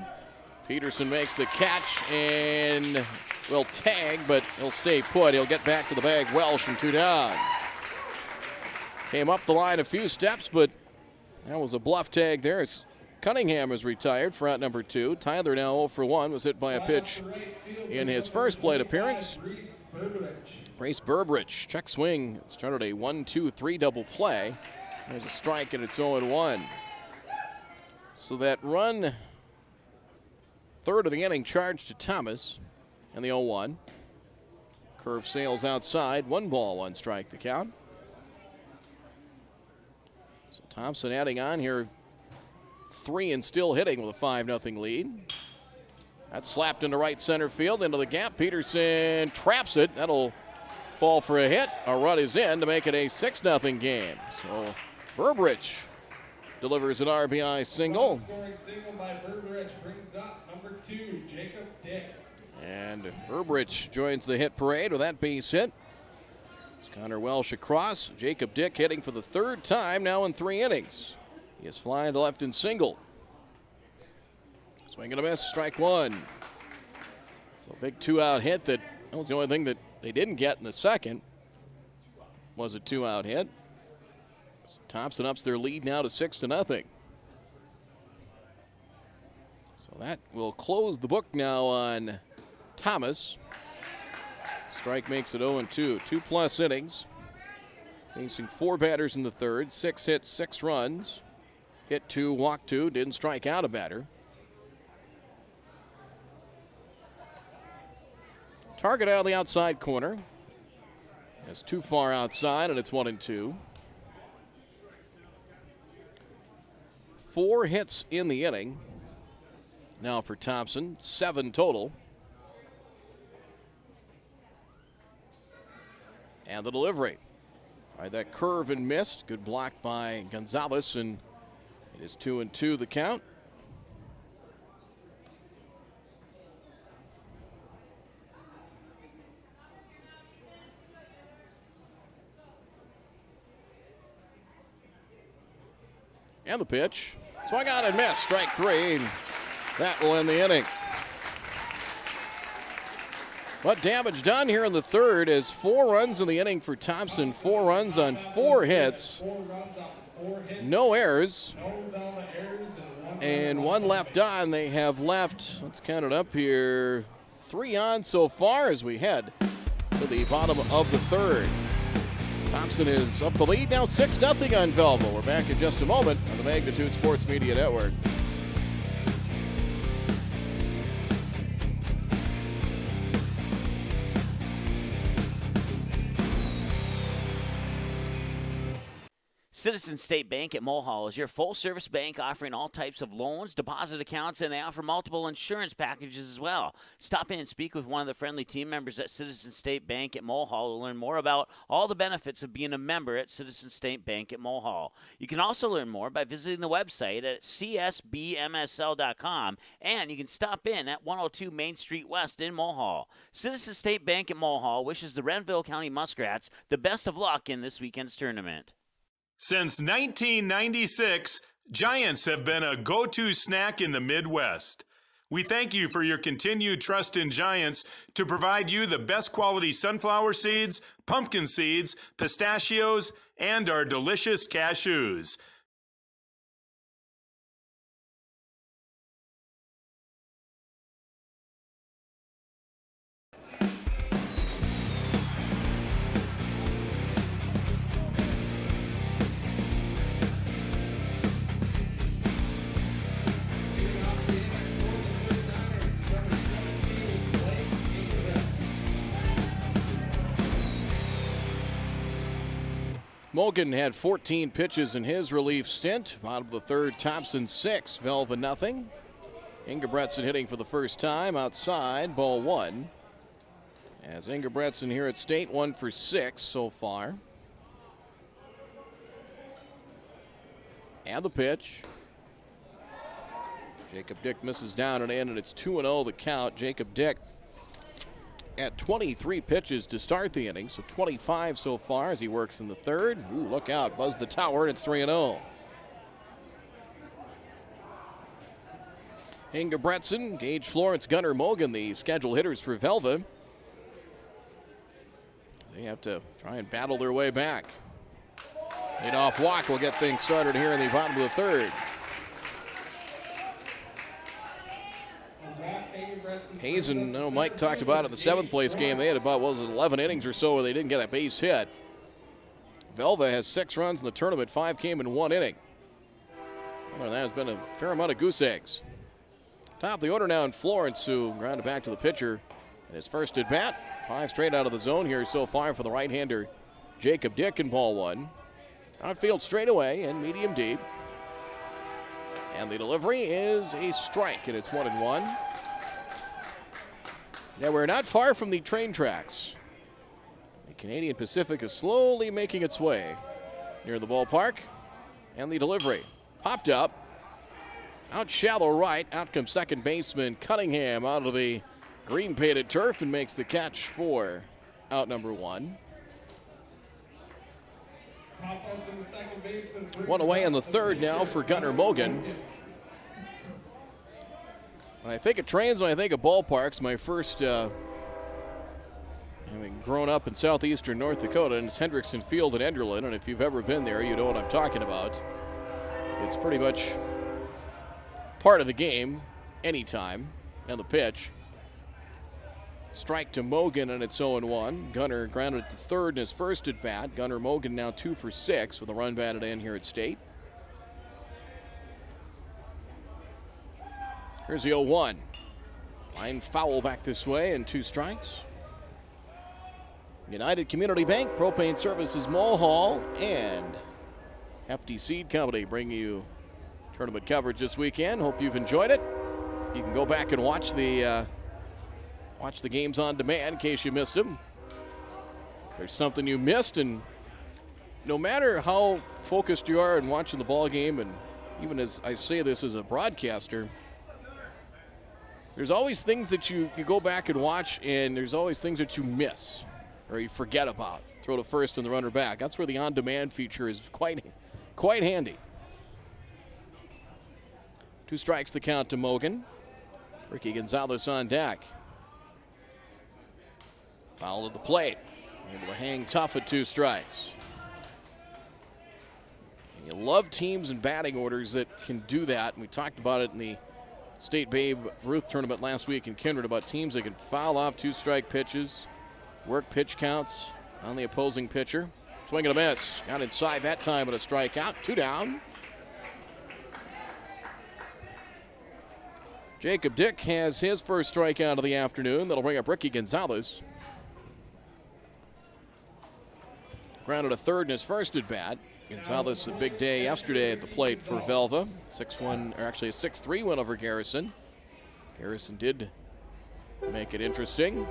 Peterson makes the catch and will tag, but he'll stay put. He'll get back to the bag. Welsh and 2 down. Came up the line a few steps, but that was a bluff tag there. Cunningham is retired for out number 2. Tyler now 0 for 1. Was hit by a pitch in his first plate appearance. Race Burbridge. Check swing. It started a 1-2-3 double play. There's a strike, and it's 0-1. So that run, third of the inning, charged to Thomas, and the 0-1. Curve sails outside. 1 ball, 1 strike the count. So Thompson adding on here 3 and still hitting with a 5-0 lead. That's slapped into right center field, into the gap. Peterson traps it. That'll fall for a hit. A run is in to make it a 6-0 game. So Burbridge delivers an RBI single. Scoring single by Burbridge brings up number 2, Jacob Dick. And Burbridge joins the hit parade with that base hit. It's Connor Welsh across. Jacob Dick hitting for the 3rd time now in 3 innings. He is flying to left and single. Swing and a miss, strike 1. So a big 2-out hit. That was the only thing that they didn't get in the second. Was a 2-out hit. So Thompson ups their lead now to 6-0. So that will close the book now on Thomas. Strike makes it 0-2. 2+ innings. Facing 4 batters in the 3rd. 6 hits, 6 runs. Hit 2, walked 2. Didn't strike out a batter. Target out of the outside corner. It's too far outside, and it's 1-2. 4 hits in the inning. Now for Thompson, 7 total. And the delivery. All right, that curve and missed. Good block by Gonzalez, and it is 2-2 the count. And the pitch. Swung on and missed. Strike 3. That will end the inning. But damage done here in the third as 4 runs in the inning for Thompson. 4 runs on 4 hits. 4 runs off of 4 hits. No errors. No Velva errors And 1 left on. They have left, let's count it up here, 3 on so far as we head to the bottom of the third. Thompson is up the lead now, 6-0 on Velva. We're back in just a moment on the Magnitude Sports Media Network. Citizen State Bank at Mulhall is your full-service bank offering all types of loans, deposit accounts, and they offer multiple insurance packages as well. Stop in and speak with one of the friendly team members at Citizen State Bank at Mulhall to learn more about all the benefits of being a member at Citizen State Bank at Mulhall. You can also learn more by visiting the website at csbmsl.com, and you can stop in at 102 Main Street West in Mulhall. Citizen State Bank at Mulhall wishes the Renville County Muskrats the best of luck in this weekend's tournament. Since 1996, Giants have been a go-to snack in the Midwest. We thank you for your continued trust in Giants to provide you the best quality sunflower seeds, pumpkin seeds, pistachios, and our delicious cashews. Mogan had 14 pitches in his relief stint. Bottom of the third, Thompson 6, Velva nothing. Ingebretson hitting for the first time outside, ball 1. As Ingebretson here at State, 1 for 6 so far. And the pitch. Jacob Dick misses down and in, and it's 2-0 the count. Jacob Dick at 23 pitches to start the inning, so 25 so far as he works in the third. Ooh, look out, buzz the tower, and it's 3-0. Ingebretson, Gage Florence, Gunnar Mogan, the scheduled hitters for Velva. They have to try and battle their way back. Leadoff walk will get things started here in the bottom of the third. Hazen, I know Mike talked about it in the 7th place game. They had about, 11 innings or so where they didn't get a base hit. Velva has 6 runs in the tournament. 5 came in 1 inning. Other than that, has been a fair amount of goose eggs. Top of the order now in Florence, who grounded back to the pitcher in his first at bat. 5 straight out of the zone here so far for the right-hander Jacob Dick in ball 1. Outfield straightaway and medium deep. And the delivery is a strike, and it's 1-1. Now we're not far from the train tracks. The Canadian Pacific is slowly making its way near the ballpark. And the delivery popped up. Out shallow right. Out comes second baseman Cunningham out of the green painted turf and makes the catch for out number 1. One away in the third now for Gunnar Mogan. When I think of trains, when I think of ballparks, my first, having grown up in southeastern North Dakota, and it's Hendrickson Field in Enderlin, and if you've ever been there, you know what I'm talking about. It's pretty much part of the game, anytime, and the pitch. Strike to Mogan, and it's 0-1. Gunnar grounded to third in his first at bat. Gunnar Mogan now 2 for 6 with a run batted in here at State. Here's the 0-1. Line foul back this way and 2 strikes. United Community Bank, Propane Services Mulhall, and Hefty Seed Company bring you tournament coverage this weekend. Hope you've enjoyed it. You can go back and watch the games on demand in case you missed them. If there's something you missed, and no matter how focused you are in watching the ball game, and even as I say this as a broadcaster, there's always things that you go back and watch, and there's always things that you miss or you forget about. Throw to first and the runner back. That's where the on-demand feature is quite handy. 2 strikes the count to Mogan. Ricky Gonzalez on deck. Foul at the plate. Able to hang tough at 2 strikes. And you love teams and batting orders that can do that. And we talked about it in the State Babe Ruth tournament last week in Kindred about teams that can foul off 2-strike pitches, work pitch counts on the opposing pitcher. Swing and a miss. Got inside that time, but a strikeout. 2 down. Jacob Dick has his first strikeout of the afternoon. That'll bring up Ricky Gonzalez. Grounded a third in his first at bat. Gonzalez, a big day yesterday at the plate for Velva. 6-1, or actually a 6-3 win over Garrison. Garrison did make it interesting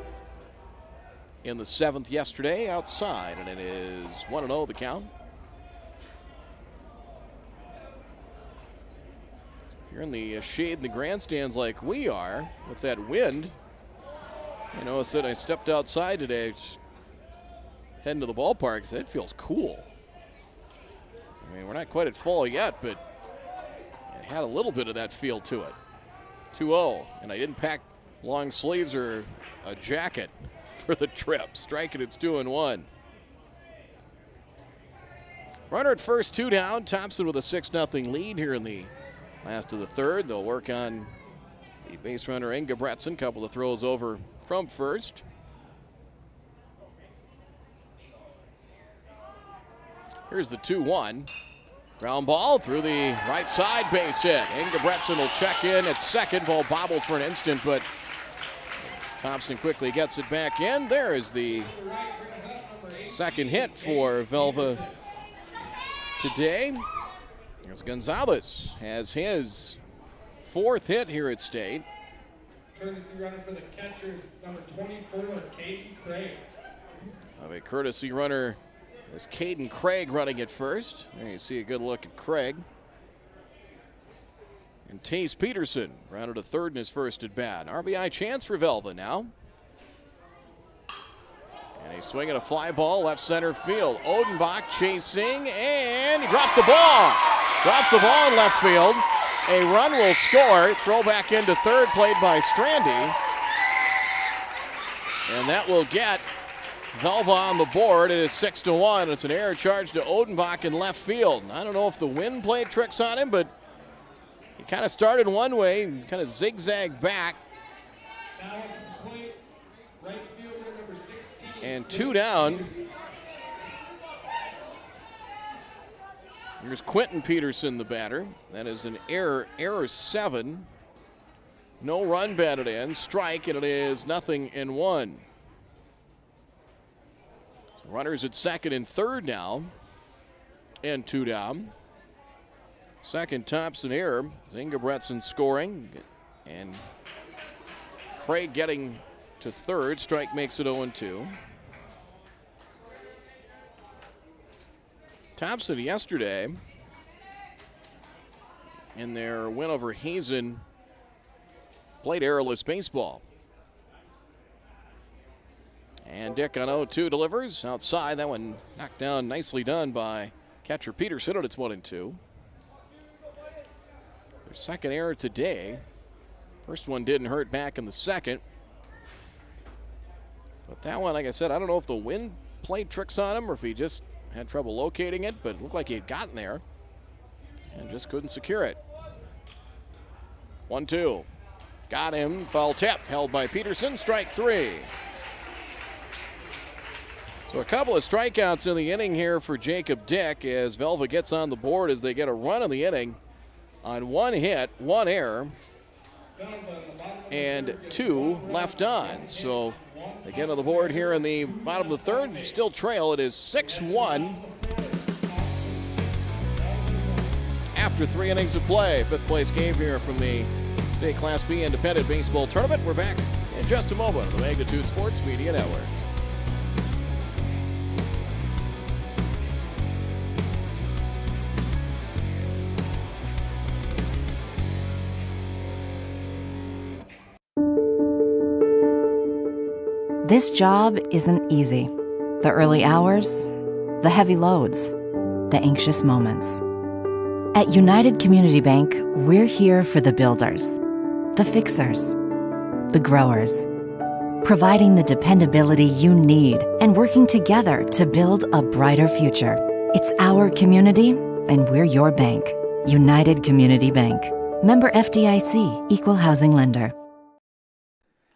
in the 7th yesterday outside, and it is 1-0 the count. If you're in the shade in the grandstands like we are with that wind, you know, I said I stepped outside today heading to the ballpark, so it feels cool. I mean, we're not quite at fall yet, but it had a little bit of that feel to it. 2-0, and I didn't pack long sleeves or a jacket for the trip. Striking, it's 2-1. Runner at first, 2 down. Thompson with a 6-0 lead here in the last of the third. They'll work on the base runner Ingebretson. Couple of throws over from first. Here's the 2-1. Ground ball through the right side, base hit. Ingebretson will check in at second. Ball bobbled for an instant, but Thompson quickly gets it back in. There is the second hit for Velva today. As Gonzalez has his 4th hit here at State. Courtesy runner for the catchers, number 24, Caden Craig. Of a courtesy runner is Caden Craig running at first. There you see a good look at Craig. And Tace Peterson rounded a third in his first at bat. RBI chance for Velva now. And a swing at a fly ball, left center field. Odenbach chasing, and he drops the ball. Drops the ball in left field. A run will score. Throw back into third, played by Strandy. And that will get Velva on the board. It is 6-1. It's an error charge to Odenbach in left field. I don't know if the wind played tricks on him, but he kind of started one way and kind of zigzagged back. Now at the plate, right fielder number 16. And 2 down. Here's Quentin Peterson, the batter. That is an error 7. No run batted in. Strike, and it is 0-1. So runners at second and third now. And 2 down. Second Thompson error. Ingebretson scoring. And Craig getting to third. Strike makes it 0-2. Thompson yesterday, in their win over Hazen, played errorless baseball. And Dick on 0-2 delivers outside. That one knocked down, nicely done by catcher Peterson, and it's 1-2. Their second error today. First one didn't hurt back in the second. But that one, like I said, I don't know if the wind played tricks on him or if he just had trouble locating it, but it looked like he had gotten there and just couldn't secure it. 1-2. Got him. Foul tip. Held by Peterson. Strike 3. So a couple of strikeouts in the inning here for Jacob Dick as Velva gets on the board as they get a run in the inning on 1 hit, 1 error, and 2 left on. So they get on the board here in the bottom of the third. Still trail. It is 6-1 after 3 innings of play. 5th place game here from the State Class B Independent Baseball Tournament. We're back in just a moment on the Magnitude Sports Media Network. This job isn't easy. The early hours, the heavy loads, the anxious moments. At United Community Bank, we're here for the builders, the fixers, the growers, providing the dependability you need and working together to build a brighter future. It's our community, and we're your bank. United Community Bank. Member FDIC, Equal Housing Lender.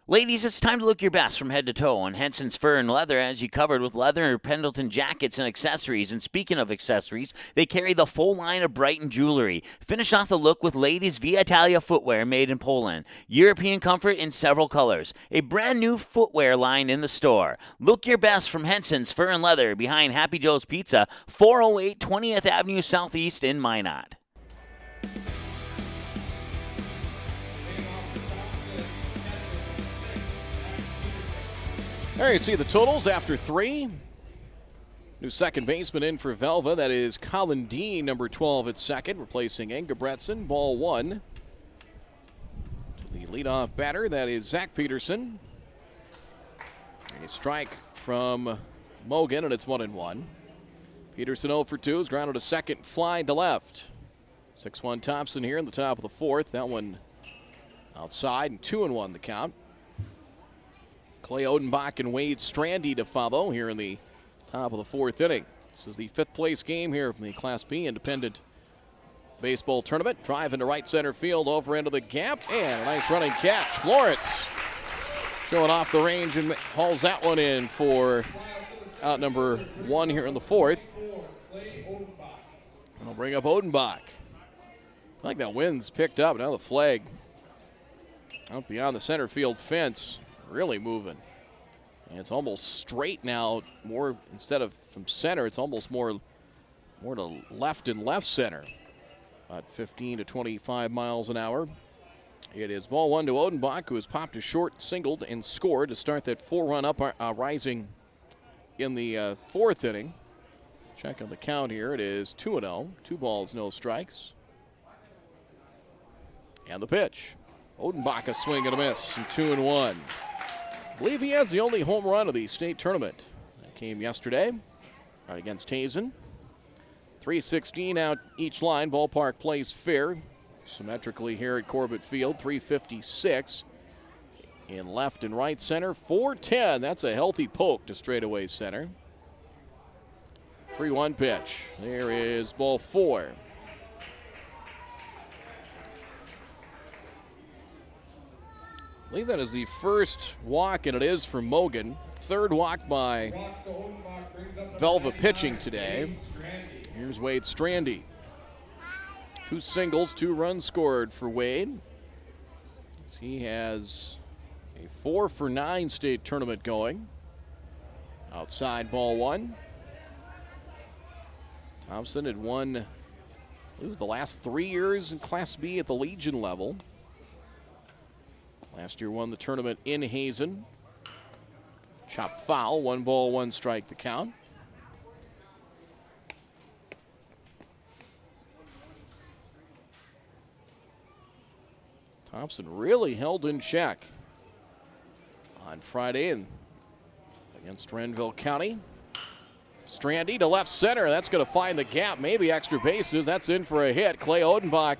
Ladies, it's time to look your best from head to toe on Henson's Fur and Leather, as you covered with leather Pendleton jackets and accessories. And speaking of accessories, they carry the full line of Brighton jewelry. Finish off the look with ladies' Via Italia footwear made in Poland. European comfort in several colors. A brand new footwear line in the store. Look your best from Henson's Fur and Leather behind Happy Joe's Pizza, 408 20th Avenue Southeast in Minot. There you see the totals after 3. New second baseman in for Velva. That is Colin Dean, number 12 at second, replacing Engebretson. Ball 1. To the leadoff batter, that is Zach Peterson. A strike from Mogan, and it's 1-1. Peterson 0 for 2 is grounded to second, fly to left. 6-1 Thompson here in the top of the 4th. That one outside, and 2-1 the count. Clay Odenbach and Wade Strandy to follow here in the top of the 4th inning. This is the 5th place game here from the Class B Independent Baseball Tournament. Drive into right center field, over into the gap, and a nice running catch. Florence showing off the range and hauls that one in for out number 1 here in the 4th. And I'll bring up Odenbach. I like that wind's picked up. Now the flag out beyond the center field fence. Really moving. And it's almost straight now, more instead of from center, it's almost more to left and left center. About 15 to 25 miles an hour. It is ball 1 to Odenbach, who has popped a short, singled, and scored to start that 4-run rising in the 4th inning. Check on the count here. It is 2-0. 2 balls, no strikes. And the pitch. Odenbach a swing and a miss, and 2-1. I believe he has the only home run of the state tournament. That came yesterday against Hazen. 316 out each line. Ballpark plays fair symmetrically here at Corbett Field. 356 in left and right center. 410. That's a healthy poke to straightaway center. 3-1 pitch. There is ball 4. I believe that is the first walk, and it is for Mogan. 3rd walk by Velva pitching today. Here's Wade Strandy. 2 singles, 2 runs scored for Wade. He has a 4 for 9 state tournament going. Outside ball 1. Thompson had won, it was the last 3 years in Class B at the Legion level. Last year won the tournament in Hazen. Chopped foul, 1 ball, 1 strike the count. Thompson really held in check on Friday and against Renville County. Strandy to left center. That's going to find the gap. Maybe extra bases. That's in for a hit. Clay Odenbach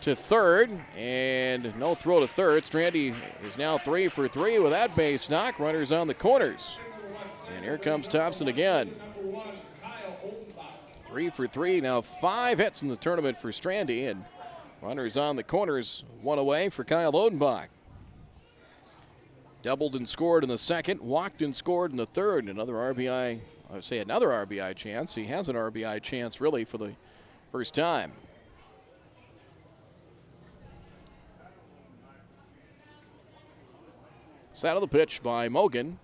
to 3rd, and no throw to 3rd. Strandy is now 3 for 3 with that base knock. Runners on the corners. And here comes Thompson again. 3 for 3. Now 5 hits in the tournament for Strandy, and runners on the corners. 1 away for Kyle Odenbach. Doubled and scored in the 2nd. Walked and scored in the 3rd. Another RBI. I would say another RBI chance. He has an RBI chance really for the first time. Set of the pitch by Mogan.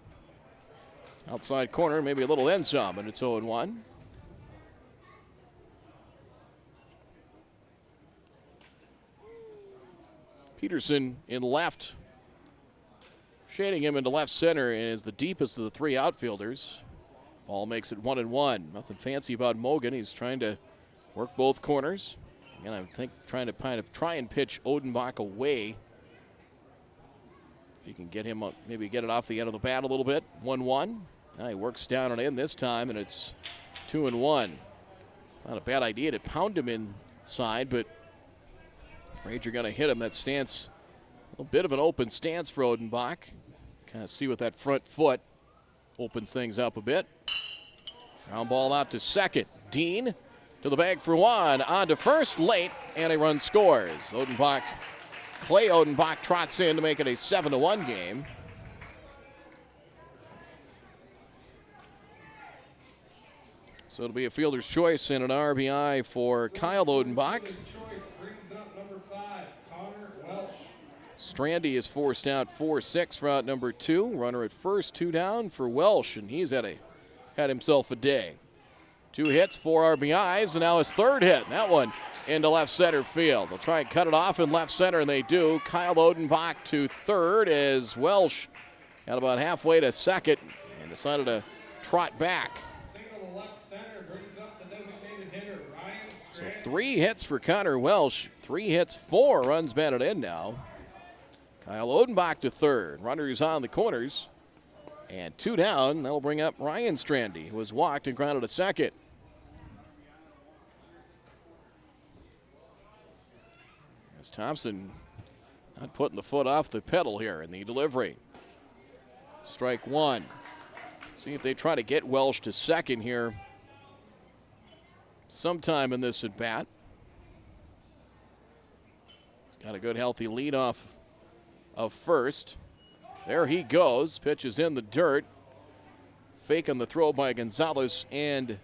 Outside corner, maybe a little then some, and it's 0-1. Peterson in left. Shading him into left center and is the deepest of the 3 outfielders. Ball makes it 1-1. Nothing fancy about Mogan. He's trying to work both corners. Again, I think trying to try and pitch Odenbach away. You can get him up, maybe get it off the end of the bat a little bit. 1-1. Now he works down and in this time, and it's 2-1. Not a bad idea to pound him inside, but afraid you're going to hit him. That stance, a little bit of an open stance for Odenbach. Kind of see what that front foot opens things up a bit. Ground ball out to second. Dean to the bag for one. On to first late, and a run scores. Clay Odenbach trots in to make it a 7-1 game. So it'll be a fielder's choice and an RBI for Kyle Odenbach. Strandy is forced out 4-6 for out number 2. Runner at first, 2 down for Welsh, and he's had himself a day. 2 hits, 4 RBIs, and now his third hit. That one into left center field. They'll try and cut it off in left center, and they do. Kyle Odenbach to third as Welsh got about halfway to second and decided to trot back. So 3 hits for Connor Welsh. 3 hits, 4 runs batted in now. Kyle Odenbach to third. Runners on the corners. And 2 down. That'll bring up Ryan Strandy, who was walked and grounded to second. As Thompson not putting the foot off the pedal here in the delivery. Strike 1. See if they try to get Welsh to second here sometime in this at bat. Got a good healthy lead off of first. There he goes. Pitch is in the dirt. Fake on the throw by Gonzalez, and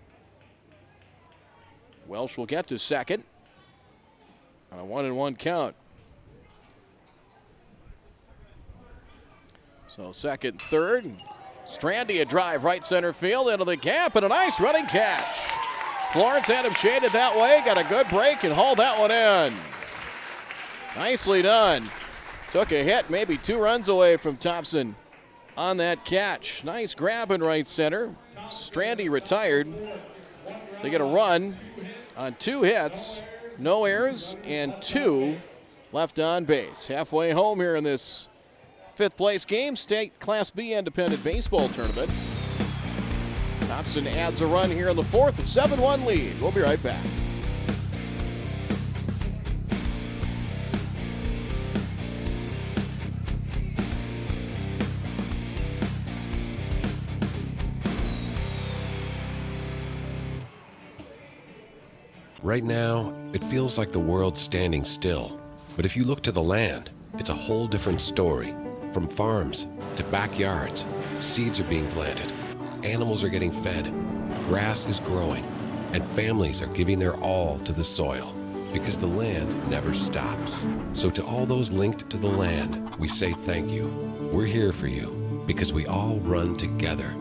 Welsh will get to second on a 1-1 count. So second, third. Strandy a drive right center field into the gap, and a nice running catch. Florence had him shaded that way, got a good break and hauled that one in. Nicely done. Took a hit, maybe 2 runs away from Thompson on that catch. Nice grab in right center. Strandy retired. They get a run on 2 hits, no errors, and 2 left on base. Halfway home here in this 5th place game, State Class B Independent Baseball Tournament. Thompson adds a run here in the 4th, a 7-1 lead. We'll be right back. Right now, it feels like the world's standing still. But if you look to the land, it's a whole different story. From farms to backyards, seeds are being planted, animals are getting fed, grass is growing, and families are giving their all to the soil because the land never stops. So to all those linked to the land, we say thank you. We're here for you because we all run together.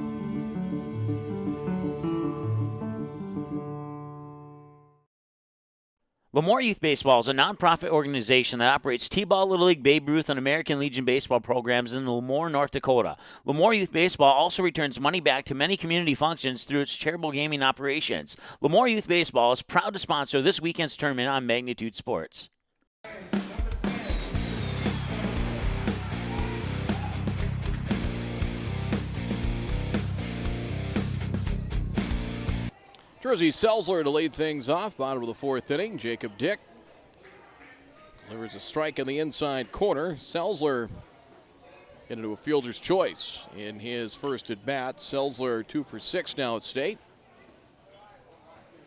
Lemoore Youth Baseball is a nonprofit organization that operates T-Ball, Little League, Babe Ruth, and American Legion baseball programs in Lemoore, North Dakota. Lemoore Youth Baseball also returns money back to many community functions through its charitable gaming operations. Lemoore Youth Baseball is proud to sponsor this weekend's tournament on Magnitude Sports. Jersey Selzler to lead things off, bottom of the 4th inning. Jacob Dick delivers a strike in the inside corner. Selzler into a fielder's choice in his first at bat. Selzler 2 for 6 now at State.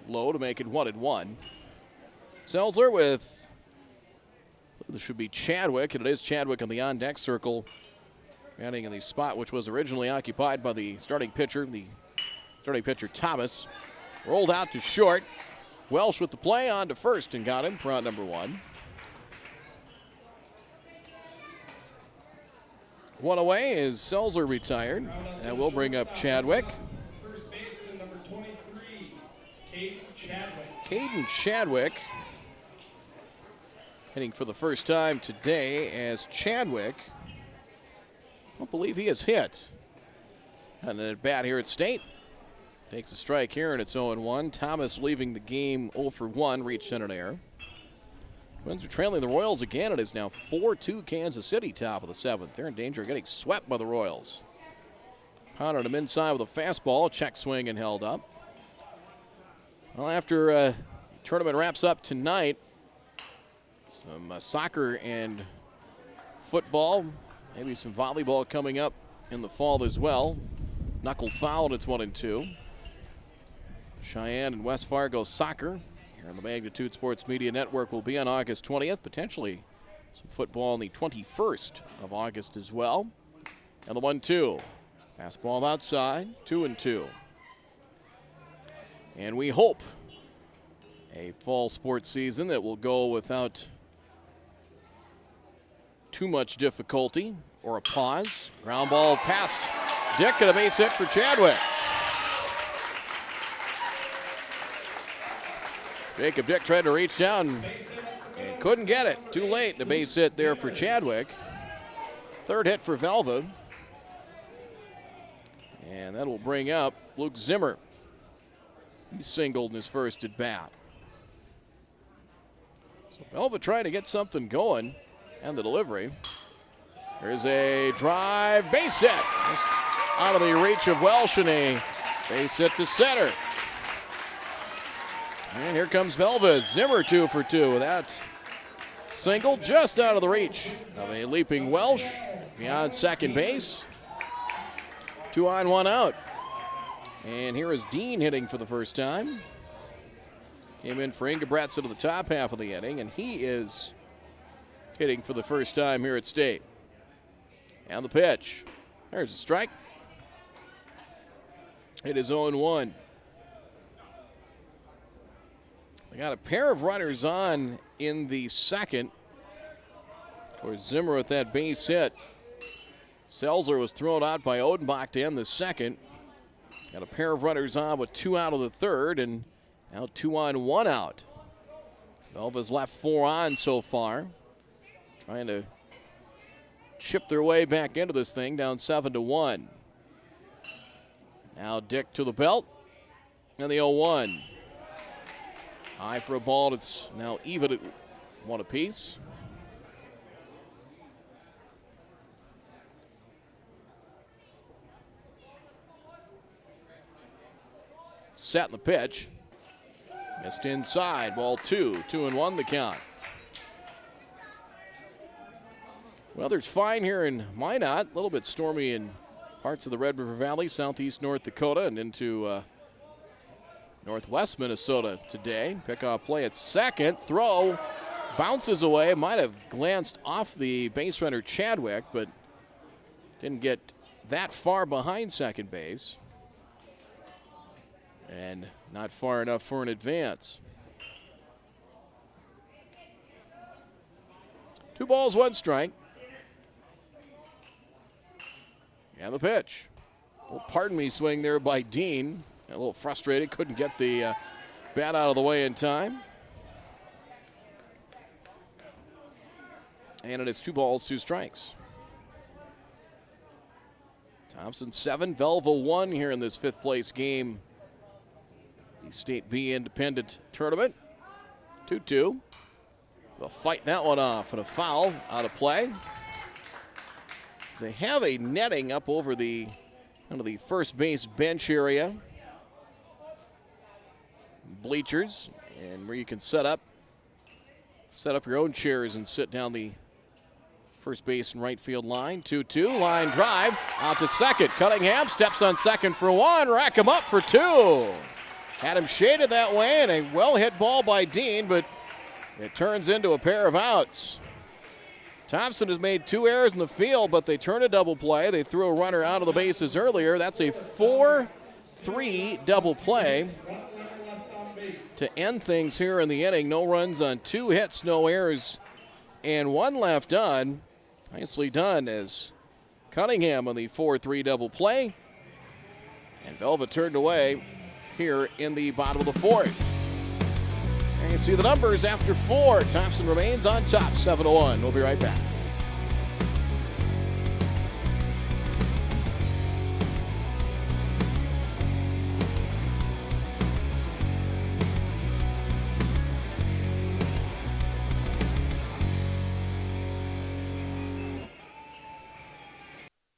Low to make it 1-1. Selzler with, this should be Chadwick, and it is Chadwick in the on-deck circle, batting in the spot which was originally occupied by the starting pitcher Thomas. Rolled out to short. Welsh with the play on to first and got him for out number 1. 1 away is Selzler retired. And we'll bring up Chadwick. First baseman number 23, Caden Chadwick. Caden Chadwick hitting for the first time today as Chadwick. I don't believe he has hit. And an at bat here at State. Takes a strike here, and it's 0-1. Thomas leaving the game 0 for 1, reached in an error. Twins are trailing the Royals again. It is now 4-2 Kansas City, top of the 7th. They're in danger of getting swept by the Royals. Pounded him inside with a fastball, check swing and held up. Well, after the tournament wraps up tonight, some soccer and football, maybe some volleyball coming up in the fall as well. Knuckle foul, and it's 1-2. Cheyenne and West Fargo soccer here on the Magnitude Sports Media Network will be on August 20th. Potentially some football on the 21st of August as well. And the 1-2. Fastball outside, 2-2. And we hope a fall sports season that will go without too much difficulty or a pause. Ground ball past Dick and a base hit for Chadwick. Jacob Dick tried to reach down and couldn't get it. Too late. The base hit there for Chadwick. Third hit for Velva. And that will bring up Luke Zimmer. He singled in his first at bat. So Velva trying to get something going. And the delivery. There's a drive base hit. Just out of the reach of Welsh and a base hit to center. And here comes Velva. Zimmer 2 for 2 with that single just out of the reach of a leaping Welsh beyond second base. 2 on, 1 out. And here is Dean hitting for the first time. Came in for Ingebretson to the top half of the inning, and he is hitting for the first time here at State. And the pitch. There's a strike. It is 0-1. They got a pair of runners on in the second. Of course, Zimmer with that base hit. Selzer was thrown out by Odenbach to end the second. Got a pair of runners on with 2 out of the third, and now 2 on, 1 out. Velva's left 4 on so far. Trying to chip their way back into this thing, down 7-1. Now Dick to the belt, and the 0-1. High for a ball. It's now even at 1 apiece. Set the pitch. Missed inside. Ball 2. 2-1 the count. Weather's fine here in Minot. A little bit stormy in parts of the Red River Valley, southeast North Dakota, and into northwest Minnesota today. Pickoff play at second. Throw bounces away. Might have glanced off the base runner Chadwick, but didn't get that far behind second base. And not far enough for an advance. 2 balls, 1 strike. And the pitch. Well, pardon me, swing there by Dean. A little frustrated, couldn't get the bat out of the way in time. And it is 2 balls, 2 strikes. Thompson 7, Velva 1 here in this 5th place game. The State B Independent Tournament. 2-2. They'll fight that one off, and a foul out of play. They have a netting up over the first base bench area. Bleachers, and where you can set up your own chairs and sit down the first base and right field line. 2-2, line drive out to second. Cunningham steps on second for 1, rack him up for 2. Had him shaded that way, and a well-hit ball by Dean, but it turns into a pair of outs. Thompson has made 2 errors in the field, but they turn a double play. They threw a runner out of the bases earlier. That's a 4-3 double play to end things here in the inning. No runs on 2 hits, no errors, and 1 left on. Nicely done as Cunningham on the 4-3 double play. And Velva turned away here in the bottom of the 4th. And you see the numbers after 4. Thompson remains on top, 7-1. We'll be right back.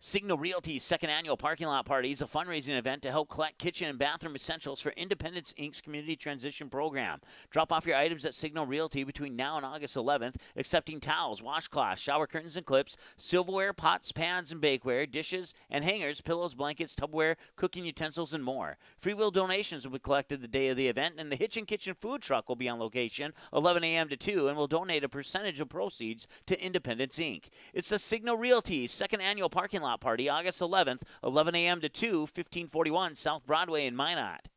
Signal Realty's second annual parking lot party is a fundraising event to help collect kitchen and bathroom essentials for Independence Inc.'s Community Transition Program. Drop off your items at Signal Realty between now and August 11th, accepting towels, washcloths, shower curtains and clips, silverware, pots, pans, and bakeware, dishes, and hangers, pillows, blankets, tubware, cooking utensils, and more. Free will donations will be collected the day of the event, and the Hitchin' Kitchen food truck will be on location 11 a.m. to 2 and will donate a percentage of proceeds to Independence Inc. It's the Signal Realty's second annual parking lot party, August 11th, 11 a.m. to 2, 1541 South Broadway in Minot.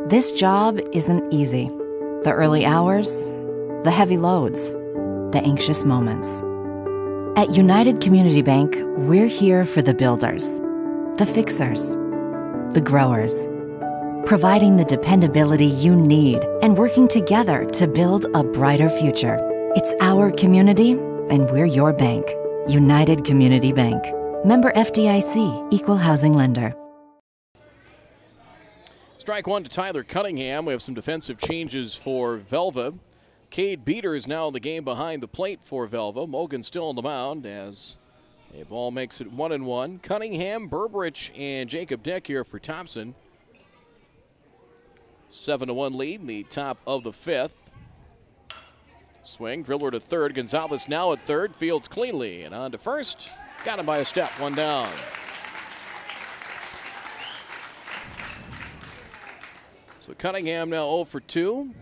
This job isn't easy. The early hours, the heavy loads, the anxious moments. At United Community Bank, we're here for the builders, the fixers, the growers, providing the dependability you need and working together to build a brighter future. It's our community, and we're your bank. United Community Bank. Member FDIC, Equal Housing Lender. Strike one to Tyler Cunningham. We have some defensive changes for Velva. Cade Beater is now in the game behind the plate for Velva. Mogan still on the mound as a ball makes it 1-1. Cunningham, Burbridge, and Jacob Dick here for Thompson. 7-1 lead in the top of the fifth. Swing, driller to third. Gonzalez now at third. Fields cleanly and on to first. Got him by a step, one down. So Cunningham now 0 for 2.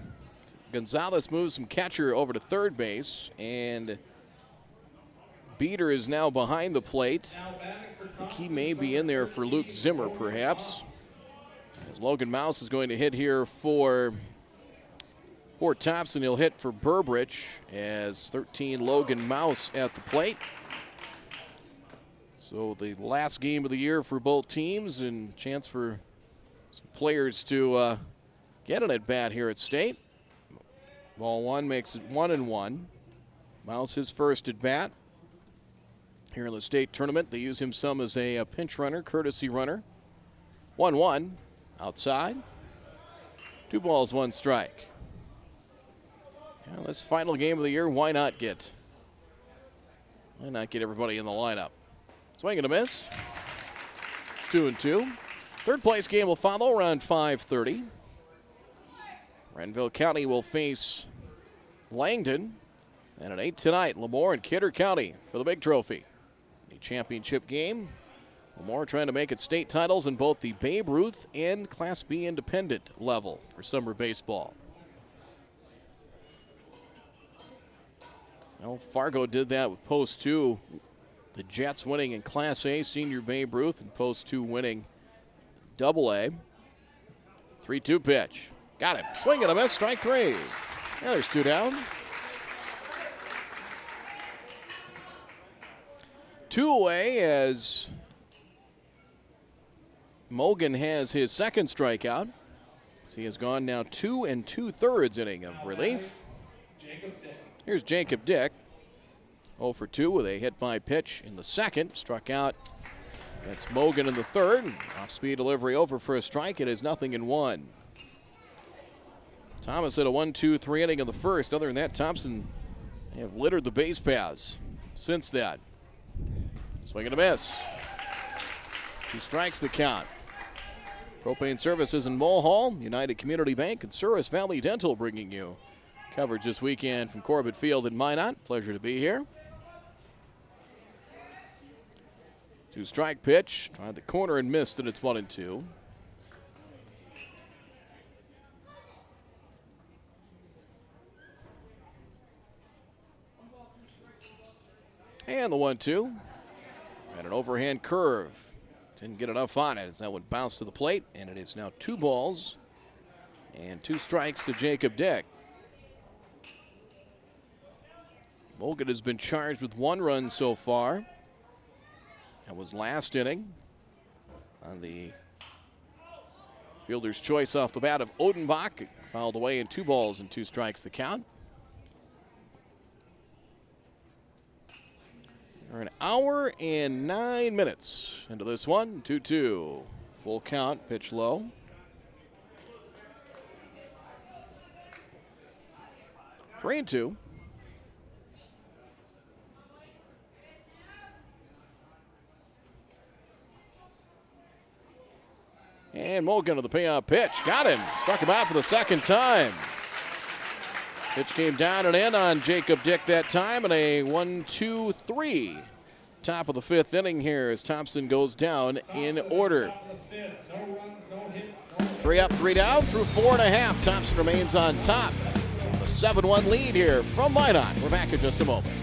Gonzalez moves from catcher over to third base. And Beater is now behind the plate. I think he may be in there for Luke Zimmer, perhaps. As Logan Mouse is going to hit here for Thompson. He'll hit for Burbridge as 13 Logan Mouse at the plate. So the last game of the year for both teams and chance for some players to get an at-bat here at State. Ball one makes it 1-1. Mouse his first at-bat here in the state tournament. They use him some as a pinch runner, courtesy runner. 1-1 outside. 2 balls, 1 strike. Well, this final game of the year, why not get everybody in the lineup? Swing and a miss. It's 2-2. Third place game will follow around 5:30. Renville County will face Langdon. And at 8 tonight, Lemoore and Kidder County for the big trophy. The championship game. Lemoore trying to make it state titles in both the Babe Ruth and Class B independent level for summer baseball. Well, Fargo did that with Post 2. The Jets winning in Class A, Senior Babe Ruth, and Post 2 winning Double A. 3-2 pitch. Got him. Swing and a miss. Strike 3. Yeah, there's 2 down. 2 away as Mogan has his second strikeout. So he has gone now 2 2/3 inning of relief. Here's Jacob Dick. 0 for 2 with a hit by pitch in the second. Struck out. That's Mogan in the third. Off-speed delivery over for a strike. It is 0-1. Thomas had a 1-2-3 inning in the first. Other than that, Thompson have littered the base paths since that. Swing and a miss. 2 strikes the count. Propane Services in Mulhall, United Community Bank, and Souris Valley Dental bringing you coverage this weekend from Corbett Field in Minot. Pleasure to be here. 2-strike pitch. Tried the corner and missed, and it's 1-2. And the 1-2. And an overhand curve. Didn't get enough on it as that one bounced to the plate, and it is now 2 balls and 2 strikes to Jacob Dick. Mogan has been charged with 1 run so far. That was last inning on the fielder's choice off the bat of Odenbach. Fouled away in 2 balls and 2 strikes the count. We're an hour and 9 minutes into this one. 2-2. Full count, pitch low. Three and two. And Mogan to the payoff pitch. Got him. Struck him out for the second time. Pitch came down and in on Jacob Dick that time, and a 1-2-3. Top of the fifth inning here as Thompson goes down in order. 3 up, 3 down through 4.5. Thompson remains on top. A 7-1 lead here from Minot. We're back in just a moment.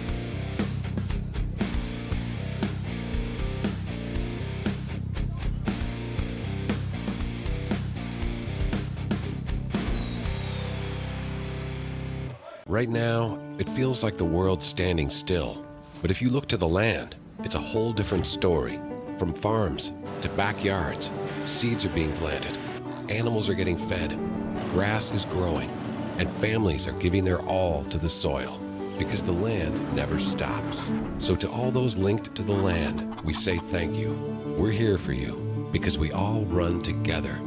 Right now, it feels like the world's standing still. But if you look to the land, it's a whole different story. From farms to backyards, seeds are being planted, animals are getting fed, grass is growing, and families are giving their all to the soil. Because the land never stops. So to all those linked to the land, we say thank you. We're here for you because we all run together.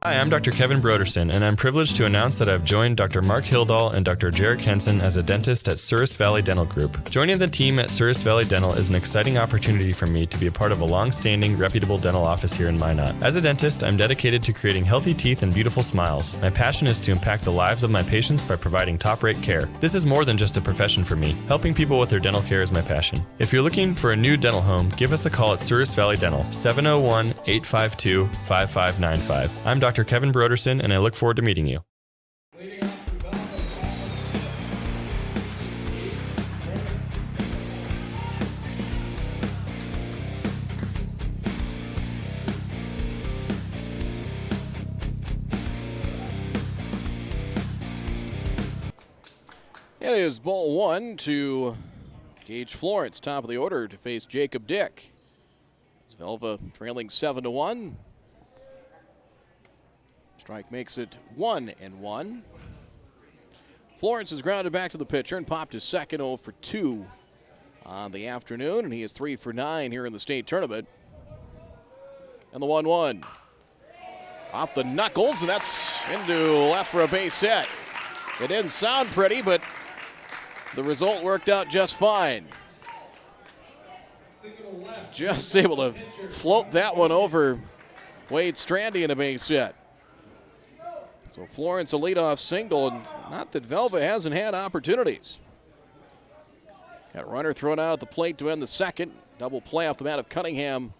Hi, I'm Dr. Kevin Broderson, and I'm privileged to announce that I've joined Dr. Mark Hildahl and Dr. Jarek Henson as a dentist at Surrey Valley Dental Group. Joining the team at Surrey Valley Dental is an exciting opportunity for me to be a part of a long-standing, reputable dental office here in Minot. As a dentist, I'm dedicated to creating healthy teeth and beautiful smiles. My passion is to impact the lives of my patients by providing top-rate care. This is more than just a profession for me. Helping people with their dental care is my passion. If you're looking for a new dental home, give us a call at Surrey Valley Dental, 701-852-5595. I'm Dr. Kevin Broderson, and I look forward to meeting you. It is ball one to Gage Florence, top of the order, to face Jacob Dick. It's Velva trailing 7-1. Strike makes it 1-1. Florence is grounded back to the pitcher and popped his second 0 for 2 on the afternoon, and he is 3 for 9 here in the state tournament. And the 1-1 off the knuckles, and that's into left for a base hit. It didn't sound pretty, but the result worked out just fine. Just able to float that one over Wade Strandy in a base hit. So Florence a leadoff single, and not that Velva hasn't had opportunities. Got a runner thrown out at the plate to end the second. Double play off the bat of Cunningham,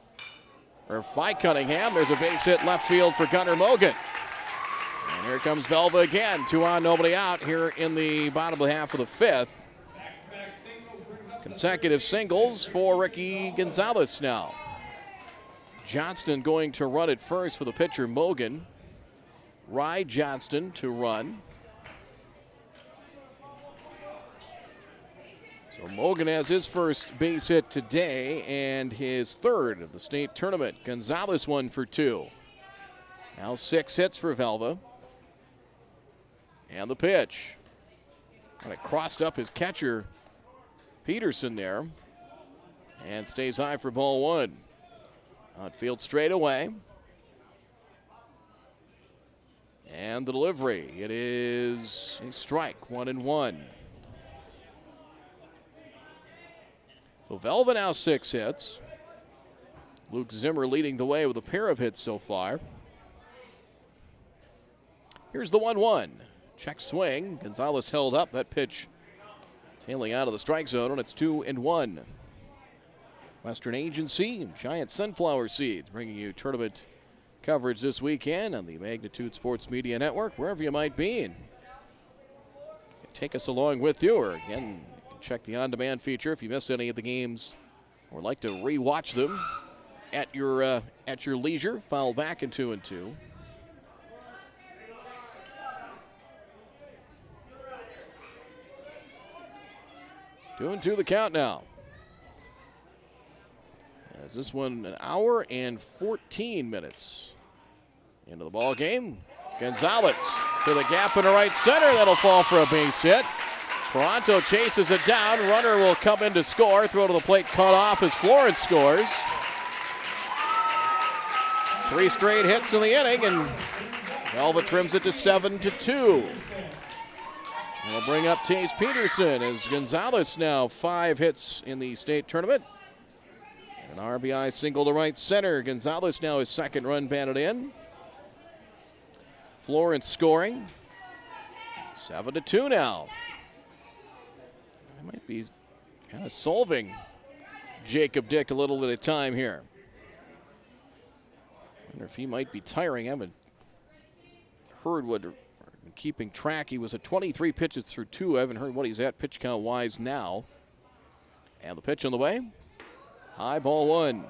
or by Cunningham. There's a base hit left field for Gunnar Mogan. And here comes Velva again. 2 on, nobody out here in the bottom half of the fifth. Consecutive singles for Ricky Gonzalez now. Johnston going to run at first for the pitcher Mogan. Rye Johnston to run. So Mogan has his first base hit today and his third of the state tournament. Gonzalez 1 for 2. Now 6 hits for Velva. And the pitch. And it crossed up his catcher Peterson there. And stays high for ball 1. Outfield straight away. And the delivery, it is a strike, 1-1. So Velva now 6 hits. Luke Zimmer leading the way with a pair of hits so far. Here's the 1-1. Check swing. Gonzalez held up. That pitch tailing out of the strike zone, and it's 2-1. Western Agency and Giant Sunflower Seeds bringing you tournament coverage this weekend on the Magnitude Sports Media Network, wherever you might be. And take us along with you, or again, check the on-demand feature if you missed any of the games or like to re-watch them at your leisure. Foul back in 2-2. Two and 2 the count now. As this one an hour and 14 minutes into the ball game. Gonzalez to the gap in the right center. That'll fall for a base hit. Toronto chases it down. Runner will come in to score. Throw to the plate cut off as Florence scores. 3 straight hits in the inning, and Velva trims it to 7-2. We'll bring up Taze Peterson as Gonzalez now 5 hits in the state tournament. An RBI single to right center. Gonzalez now his second run batted in. Florence scoring. 7-2 now. That might be kind of solving Jacob Dick a little at a time here. I wonder if he might be tiring. I haven't heard what, keeping track. He was at 23 pitches through 2. I haven't heard what he's at pitch count wise now. And the pitch on the way. High ball 1.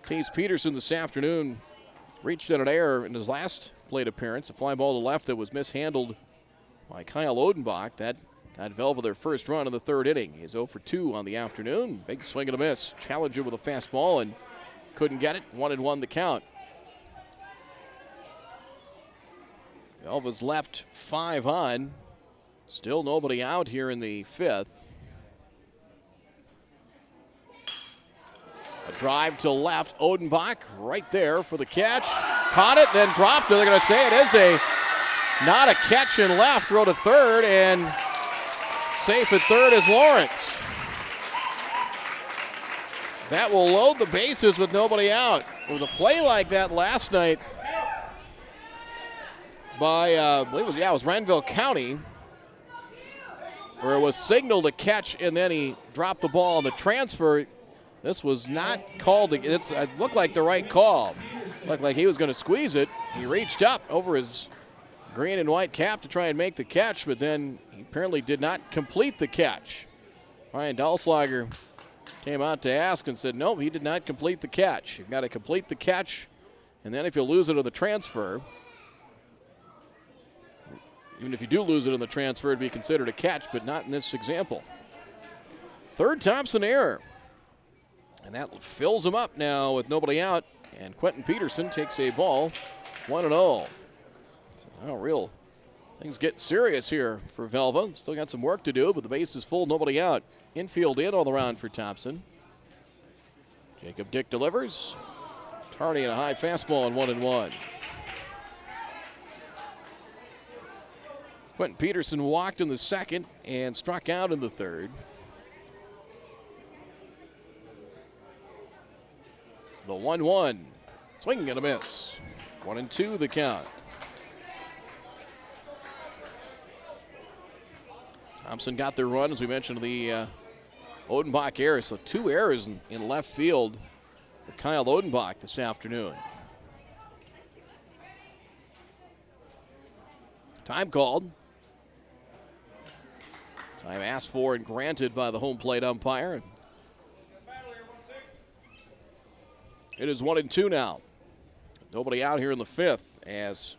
Pace Peterson this afternoon reached at an error in his last plate appearance. A fly ball to left that was mishandled by Kyle Odenbach. That got Velva their first run in the third inning. He's 0 for 2 on the afternoon. Big swing and a miss. Challenger with a fastball and couldn't get it. 1-1 the count. Velva's left 5 on. Still nobody out here in the 5th. A drive to left. Odenbach right there for the catch. Caught it, then dropped it. They're going to say it is not a catch in left. Throw to third, and safe at third is Lawrence. That will load the bases with nobody out. There was a play like that last night by, I believe it was Renville County, where it was signaled a catch, and then he dropped the ball on the transfer. This was not called. It looked like the right call. Looked like he was going to squeeze it. He reached up over his green and white cap to try and make the catch, but then he apparently did not complete the catch. Ryan Dahlslager came out to ask and said, no, he did not complete the catch. You've got to complete the catch, and then if you lose it on the transfer, even if you do lose it on the transfer, it'd be considered a catch, but not in this example. Third Thompson error. And that fills him up now with nobody out. And Quentin Peterson takes a ball, 1-0. So now real things getting serious here for Velva. Still got some work to do, but the base is full, nobody out. Infield in all around for Thompson. Jacob Dick delivers. Tardy and a high fastball and 1-1. Quentin Peterson walked in the second and struck out in the third. The 1-1. Swing and a miss. 1-2 the count. Thompson got their run, as we mentioned, the Odenbach error. So 2 errors in left field for Kyle Odenbach this afternoon. Time called. Time asked for and granted by the home plate umpire. It is 1-2 now. Nobody out here in the 5th as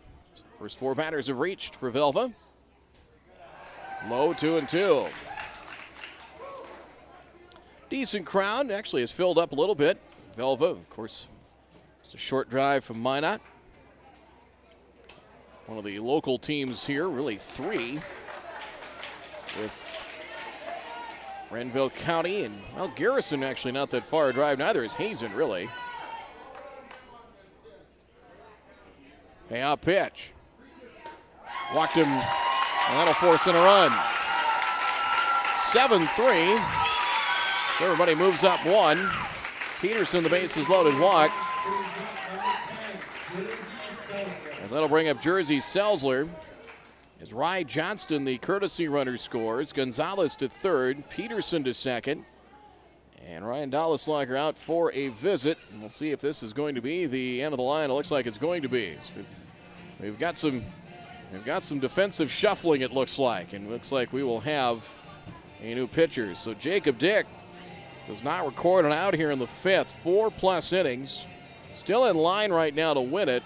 first 4 batters have reached for Velva. Low 2-2. Decent crowd. Actually has filled up a little bit. Velva, of course, it's a short drive from Minot. One of the local teams here, really 3, with Renville County and, well, Garrison actually not that far a drive. Neither is Hazen, really. Payout pitch. Walked him, and that'll force in a run. 7-3. Everybody moves up 1. Peterson, the base is loaded, walk. As that'll bring up Jersey Selzler. As Rye Johnston, the courtesy runner, scores. Gonzalez to third. Peterson to second. And Ryan Dahlslager out for a visit. And we'll see if this is going to be the end of the line. It looks like it's going to be. So we've got some defensive shuffling, it looks like. And it looks like we will have a new pitcher. So Jacob Dick does not record an out here in the 5th. 4+ innings. Still in line right now to win it.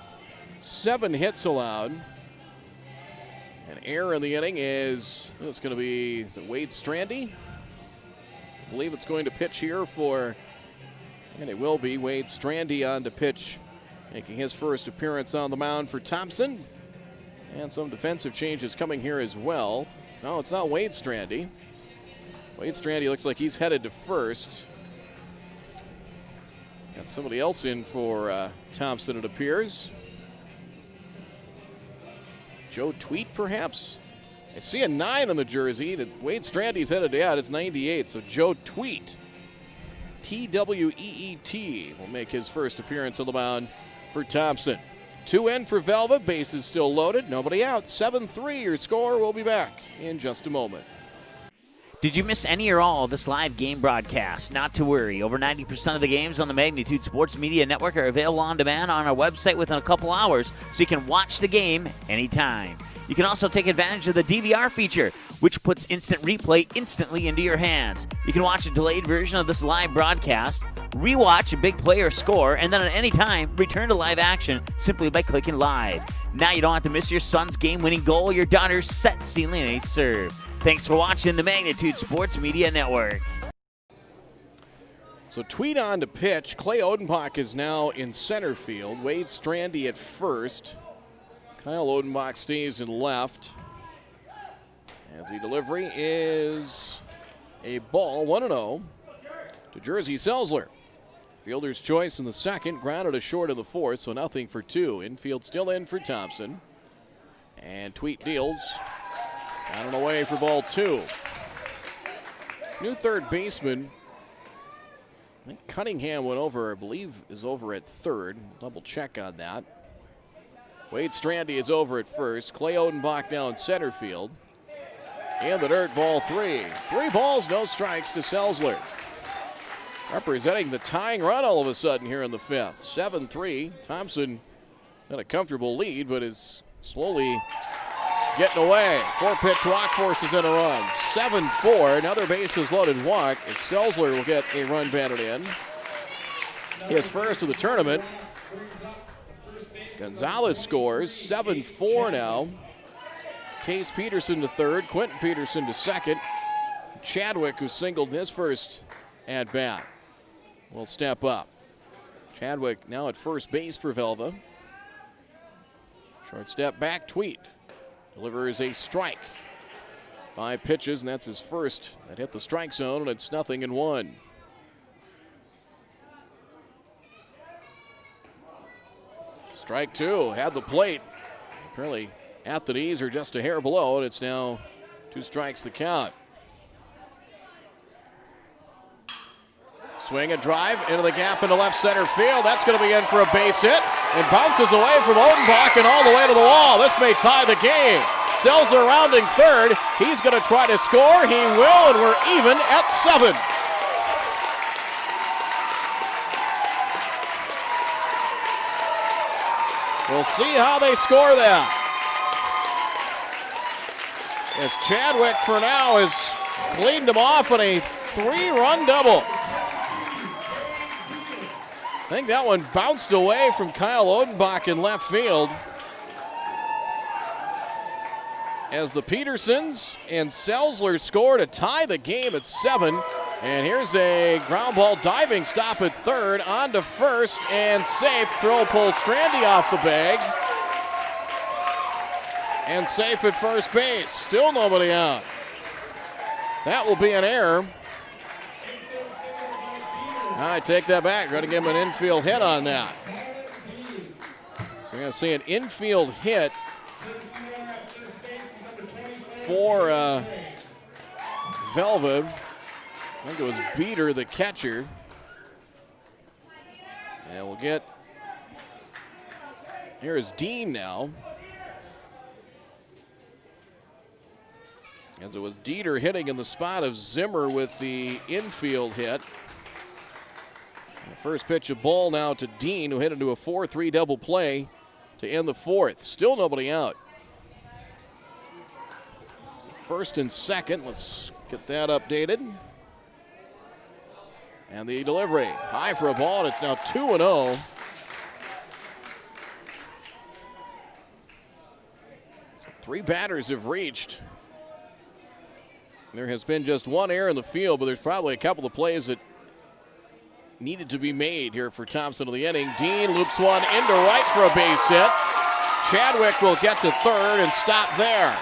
7 hits allowed. An error in the inning is, it's going to be, is it Wade Strandy? I believe it's going to pitch here for, and it will be Wade Strandy on to pitch, making his first appearance on the mound for Thompson. And some defensive changes coming here as well. No, it's not Wade Strandy. Wade Strandy looks like he's headed to first. Got somebody else in for Thompson, it appears. Joe Tweet, perhaps? I see a 9 on the jersey. Wade Strandy's headed out. It's 98, so Joe Tweet Tweet will make his first appearance on the mound for Thompson. 2 in for Velva. Bases still loaded. Nobody out. 7-3 your score. We'll be back in just a moment. Did you miss any or all of this live game broadcast? Not to worry. Over 90% of the games on the Magnitude Sports Media Network are available on demand on our website within a couple hours, so you can watch the game anytime. You can also take advantage of the DVR feature, which puts instant replay instantly into your hands. You can watch a delayed version of this live broadcast, rewatch a big play or score, and then at any time, return to live action simply by clicking live. Now you don't have to miss your son's game-winning goal or your daughter's set-sealing ace serve. Thanks for watching the Magnitude Sports Media Network. So Tweet on to pitch. Clay Odenbach is now in center field. Wade Strandy at first. Kyle Odenbach stays in left. As the delivery is a ball, 1-0 to Jersey Selzler. Fielder's choice in the second, grounded a short in the fourth, so 0-2. Infield still in for Thompson. And Tweet deals. Out and away for ball 2. New third baseman. I think Cunningham went over, I believe, is over at third. Double check on that. Wade Strandy is over at first. Clay Odenbach now in center field. In the dirt, ball 3. 3 balls, no strikes to Selzler. Representing the tying run all of a sudden here in the 5th. 7-3. Thompson had a comfortable lead, but is slowly getting away. 4-pitch walk forces in a run. 7-4. Another bases loaded walk as Selzler will get a run batted in. His first of the tournament. Gonzalez scores. 7-4 now. Case Peterson to third. Quentin Peterson to second. Chadwick, who singled his first at bat, will step up. Chadwick now at first base for Velva. Short step back, Tweet. Delivers a strike. 5 pitches, and that's his first that hit the strike zone, and it's 0-1. Strike 2, had the plate. Apparently at the knees or just a hair below, and it's now 2 strikes to count. Swing and drive into the gap into left center field. That's going to be in for a base hit. It bounces away from Odenbach and all the way to the wall. This may tie the game. Selzler rounding third. He's going to try to score. He will, and we're even at 7. We'll see how they score that. As Chadwick for now has cleaned him off on a 3-run double. I think that one bounced away from Kyle Odenbach in left field. As the Petersons and Selzler score to tie the game at 7. And here's a ground ball diving stop at third, on to first, and safe. Throw pulls Strandy off the bag. And safe at first base. Still nobody out. That will be an error. I take that back. Going to give him an infield hit on that. So we're going to see an infield hit for Velva. I think it was Beater, the catcher. And we'll get, here's Dean now. As it was Dieter hitting in the spot of Zimmer with the infield hit. The first pitch of ball now to Dean, who hit into a 4-3 double play to end the 4th. Still nobody out. So first and second, let's get that updated. And the delivery, high for a ball, and it's now 2-0. So 3 batters have reached. There has been just 1 error in the field, but there's probably a couple of plays that needed to be made here for Thompson of the inning. Dean loops one into right for a base hit. Chadwick will get to third and stop there.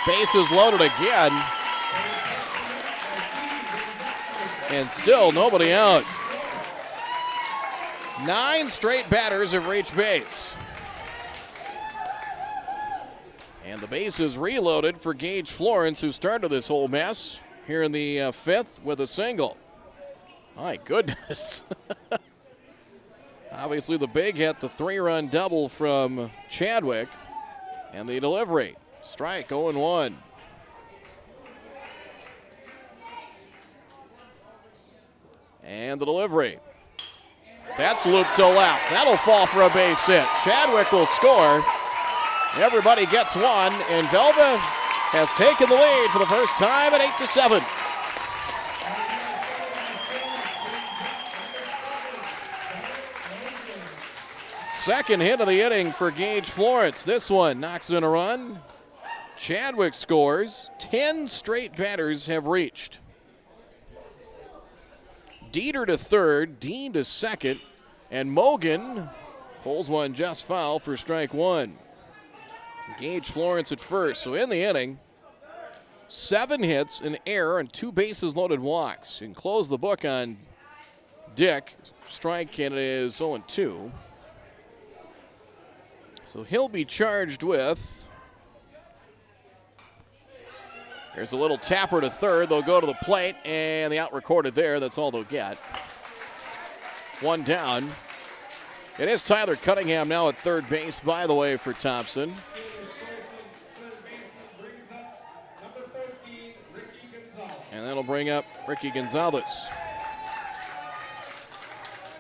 Bases loaded again. And still nobody out. 9 straight batters have reached base. And the base is reloaded for Gage Florence, who started this whole mess here in the 5th with a single. My goodness. Obviously the big hit, the 3-run double from Chadwick. And the delivery. Strike 0-1. And the delivery. That's looped to left. That'll fall for a base hit. Chadwick will score. Everybody gets one, and Velva has taken the lead for the first time at 8-7. Second hit of the inning for Gage Florence. This one knocks in a run. Chadwick scores. 10 straight batters have reached. Dieter to third, Dean to second, and Mogan pulls one just foul for strike one. Gage Florence at first. So in the inning, 7 hits, an error, and 2 bases loaded walks. And close the book on Dick. Strike, and it is 0-2. So he'll be charged with. There's a little tapper to third. They'll go to the plate, and the out recorded there. That's all they'll get. One down. It is Tyler Cunningham now at third base, by the way, for Thompson. And that'll bring up Ricky Gonzalez.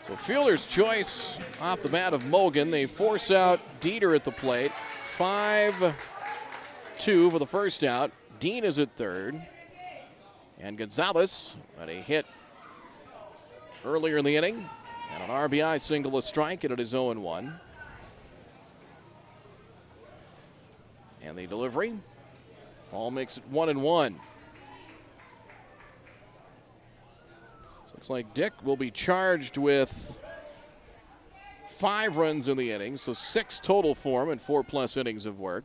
So fielder's choice off the bat of Mogan. They force out Dieter at the plate. 5-2 for the first out. Dean is at third. And Gonzalez had a hit earlier in the inning. And an RBI single, a strike, and it is 0-1. And the delivery. Ball makes it 1-1. Looks like Dick will be charged with 5 runs in the inning, so 6 total for him and 4+ innings of work.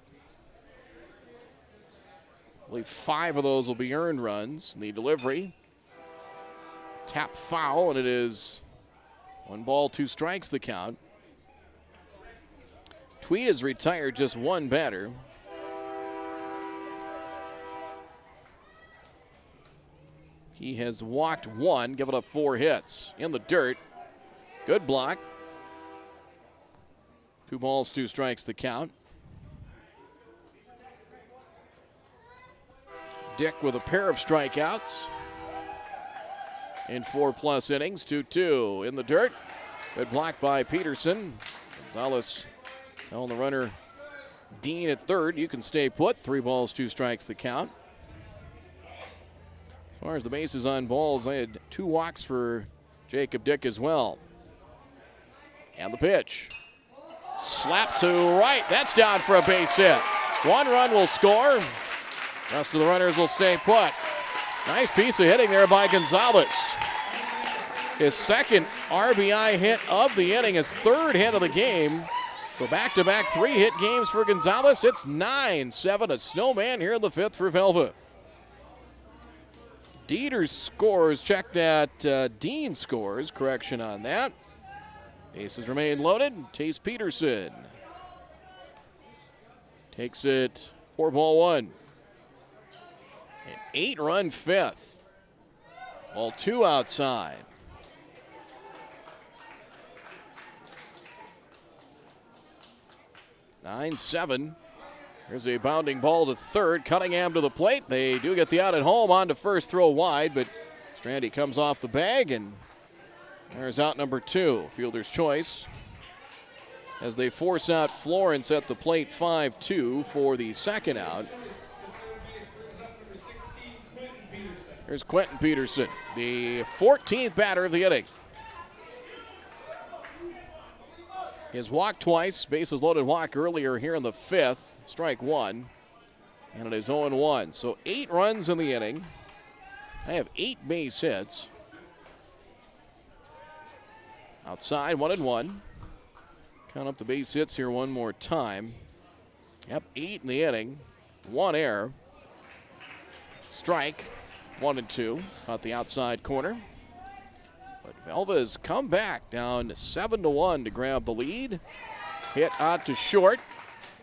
I believe 5 of those will be earned runs. And the delivery, tap foul, and it is 1 ball, 2 strikes the count. Tweed has retired just 1 batter. He has walked 1, given up 4 hits. In the dirt. Good block. 2 balls, 2 strikes the count. Dick with a pair of strikeouts in 4+ innings. 2-2 in the dirt. Good block by Peterson. Gonzalez on the runner. Dean at third. You can stay put. 3 balls, 2 strikes the count. As far as the bases on balls, I had 2 walks for Jacob Dick as well. And the pitch. Slap to right. That's down for a base hit. 1 run will score. Rest of the runners will stay put. Nice piece of hitting there by Gonzalez. His second RBI hit of the inning, his 3rd hit of the game. So back-to-back 3-hit games for Gonzalez. It's 9-7, a snowman here in the 5th for Velva. Dieter scores. Check that. Dean scores. Correction on that. Bases remain loaded. Tace Peterson takes it 4-1. An 8-run 5th. All 2 outside. (9-7). Here's a bounding ball to third. Cunningham to the plate. They do get the out at home. On to first, throw wide, but Strandy comes off the bag, and there's out number 2. Fielder's choice as they force out Florence at the plate. 5-2 for the second out. Here's Quentin Peterson, the 14th batter of the inning. His walk twice, bases loaded walk earlier here in the 5th, strike 1, and it is 0-1. So 8 runs in the inning. I have 8 base hits. Outside, 1-1. Count up the base hits here one more time. Yep, 8 in the inning, 1 error. Strike, 1-2, out the outside corner. But Velva has come back down 7-1 to grab the lead. Hit out to short.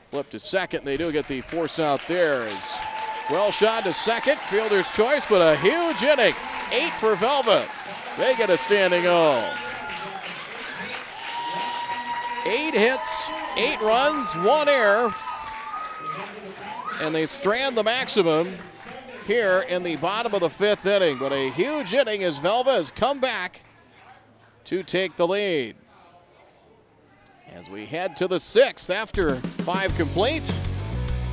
Flip to second. They do get the force out there. As well shot to second. Fielder's choice, but a huge inning 8 for Velva. They get a standing O. 8 hits, 8 runs, 1 error. And they strand the maximum here in the bottom of the 5th inning. But a huge inning as Velva has come back to take the lead. As we head to the 6th after 5 complete.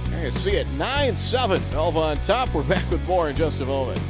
There you see it, 9-7. Velva on top. We're back with more in just a moment.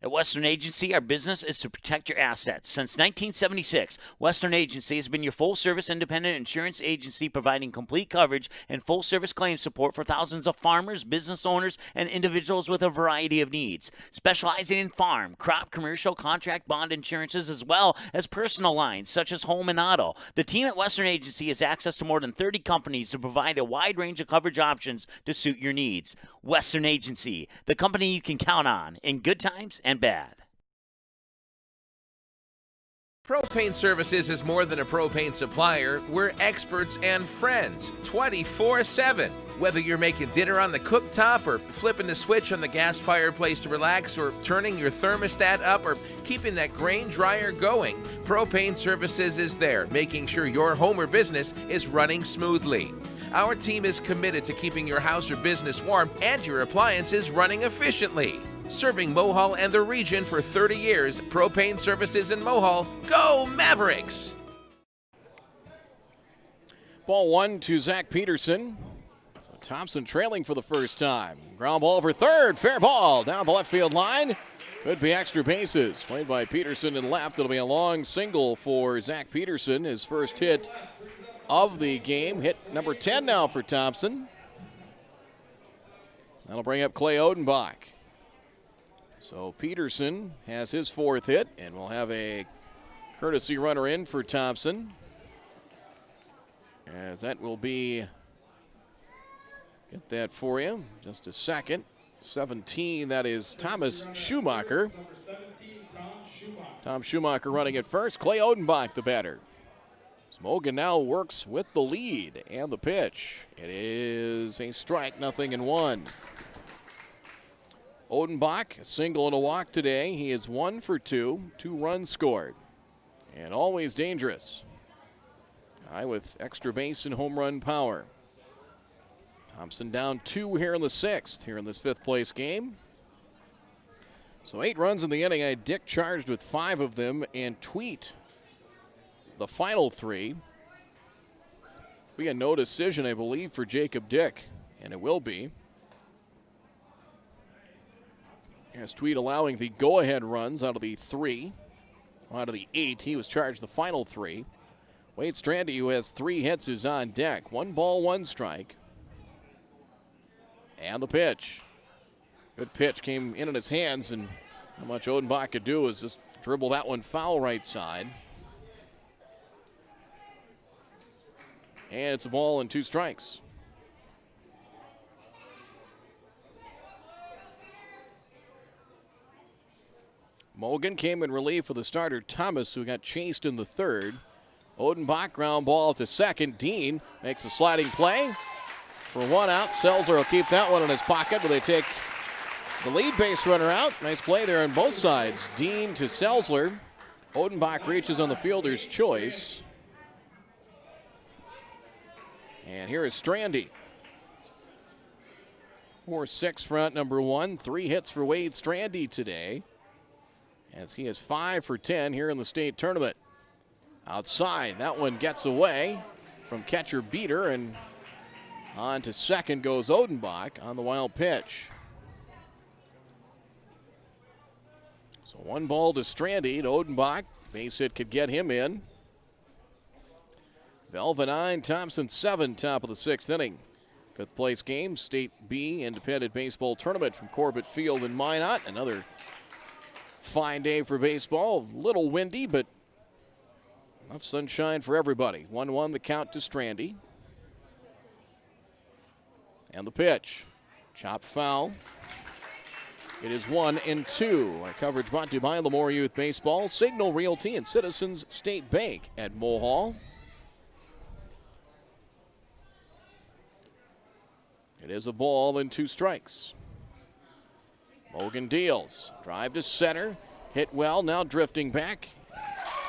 At Western Agency, our business is to protect your assets. Since 1976, Western Agency has been your full-service independent insurance agency providing complete coverage and full-service claim support for thousands of farmers, business owners, and individuals with a variety of needs. Specializing in farm, crop, commercial, contract, bond insurances, as well as personal lines such as home and auto. The team at Western Agency has access to more than 30 companies to provide a wide range of coverage options to suit your needs. Western Agency, the company you can count on in good times and bad. Propane Services is more than a propane supplier. We're experts and friends 24/7. Whether you're making dinner on the cooktop or flipping the switch on the gas fireplace to relax or turning your thermostat up or keeping that grain dryer going, Propane Services is there, making sure your home or business is running smoothly. Our team is committed to keeping your house or business warm and your appliances running efficiently. Serving Mohall and the region for 30 years, Propane Services in Mohall. Go Mavericks! Ball 1 to Zach Peterson. So Thompson trailing for the first time. Ground ball for third. Fair ball down the left field line. Could be extra bases. Played by Peterson in left. It'll be a long single for Zach Peterson. His first hit of the game. Hit number 10 now for Thompson. That'll bring up Clay Odenbach. So Peterson has his 4th hit, and we'll have a courtesy runner in for Thompson. As that will be, get that for you, just a second. 17, that is Thomas Schumacher. Tom Schumacher running it first. Clay Odenbach, the batter. Smogan now works with the lead and the pitch. It is a strike, 0-1. Odenbach, a single and a walk today. He is 1 for 2, 2 runs scored. And always dangerous. Guy with extra base and home run power. Thompson down 2 here in the 6th, here in this 5th place game. So 8 runs in the inning. I had Dick charged with 5 of them, and Tweet the final 3. We had no decision, I believe, for Jacob Dick, and it will be. As Tweet allowing the go-ahead runs out of the 3. Out of the 8, he was charged the final 3. Wade Strandy, who has 3 hits, is on deck. 1 ball, 1 strike. And the pitch. Good pitch came in his hands, and how much Odenbach could do is just dribble that one foul right side. And it's a ball and 2 strikes. Mogan came in relief for the starter Thomas, who got chased in the 3rd. Odenbach ground ball to second. Dean makes a sliding play for 1 out. Selzer will keep that one in his pocket, but they take the lead base runner out. Nice play there on both sides. Dean to Selzer. Odenbach reaches on the fielder's choice. And here is Strandy. 4-6 front number 1. 3 hits for Wade Strandy today, as he is 5 for 10 here in the state tournament. Outside, that one gets away from catcher Beater, and on to second goes Odenbach on the wild pitch. So 1 ball to Strandy. Odenbach, base hit could get him in. Velva 9, Thompson 7, top of the 6th inning. 5th place game, State B Independent Baseball Tournament from Corbett Field in Minot. Another fine day for baseball. A little windy, but enough sunshine for everybody. 1-1 the count to Strandy. And the pitch. Chop foul. It is 1-2. Our coverage brought to you by Lemoore Youth Baseball, Signal Realty, and Citizens State Bank at Mulhall. It is a ball and 2 strikes. Mogan deals. Drive to center. Hit well, now drifting back.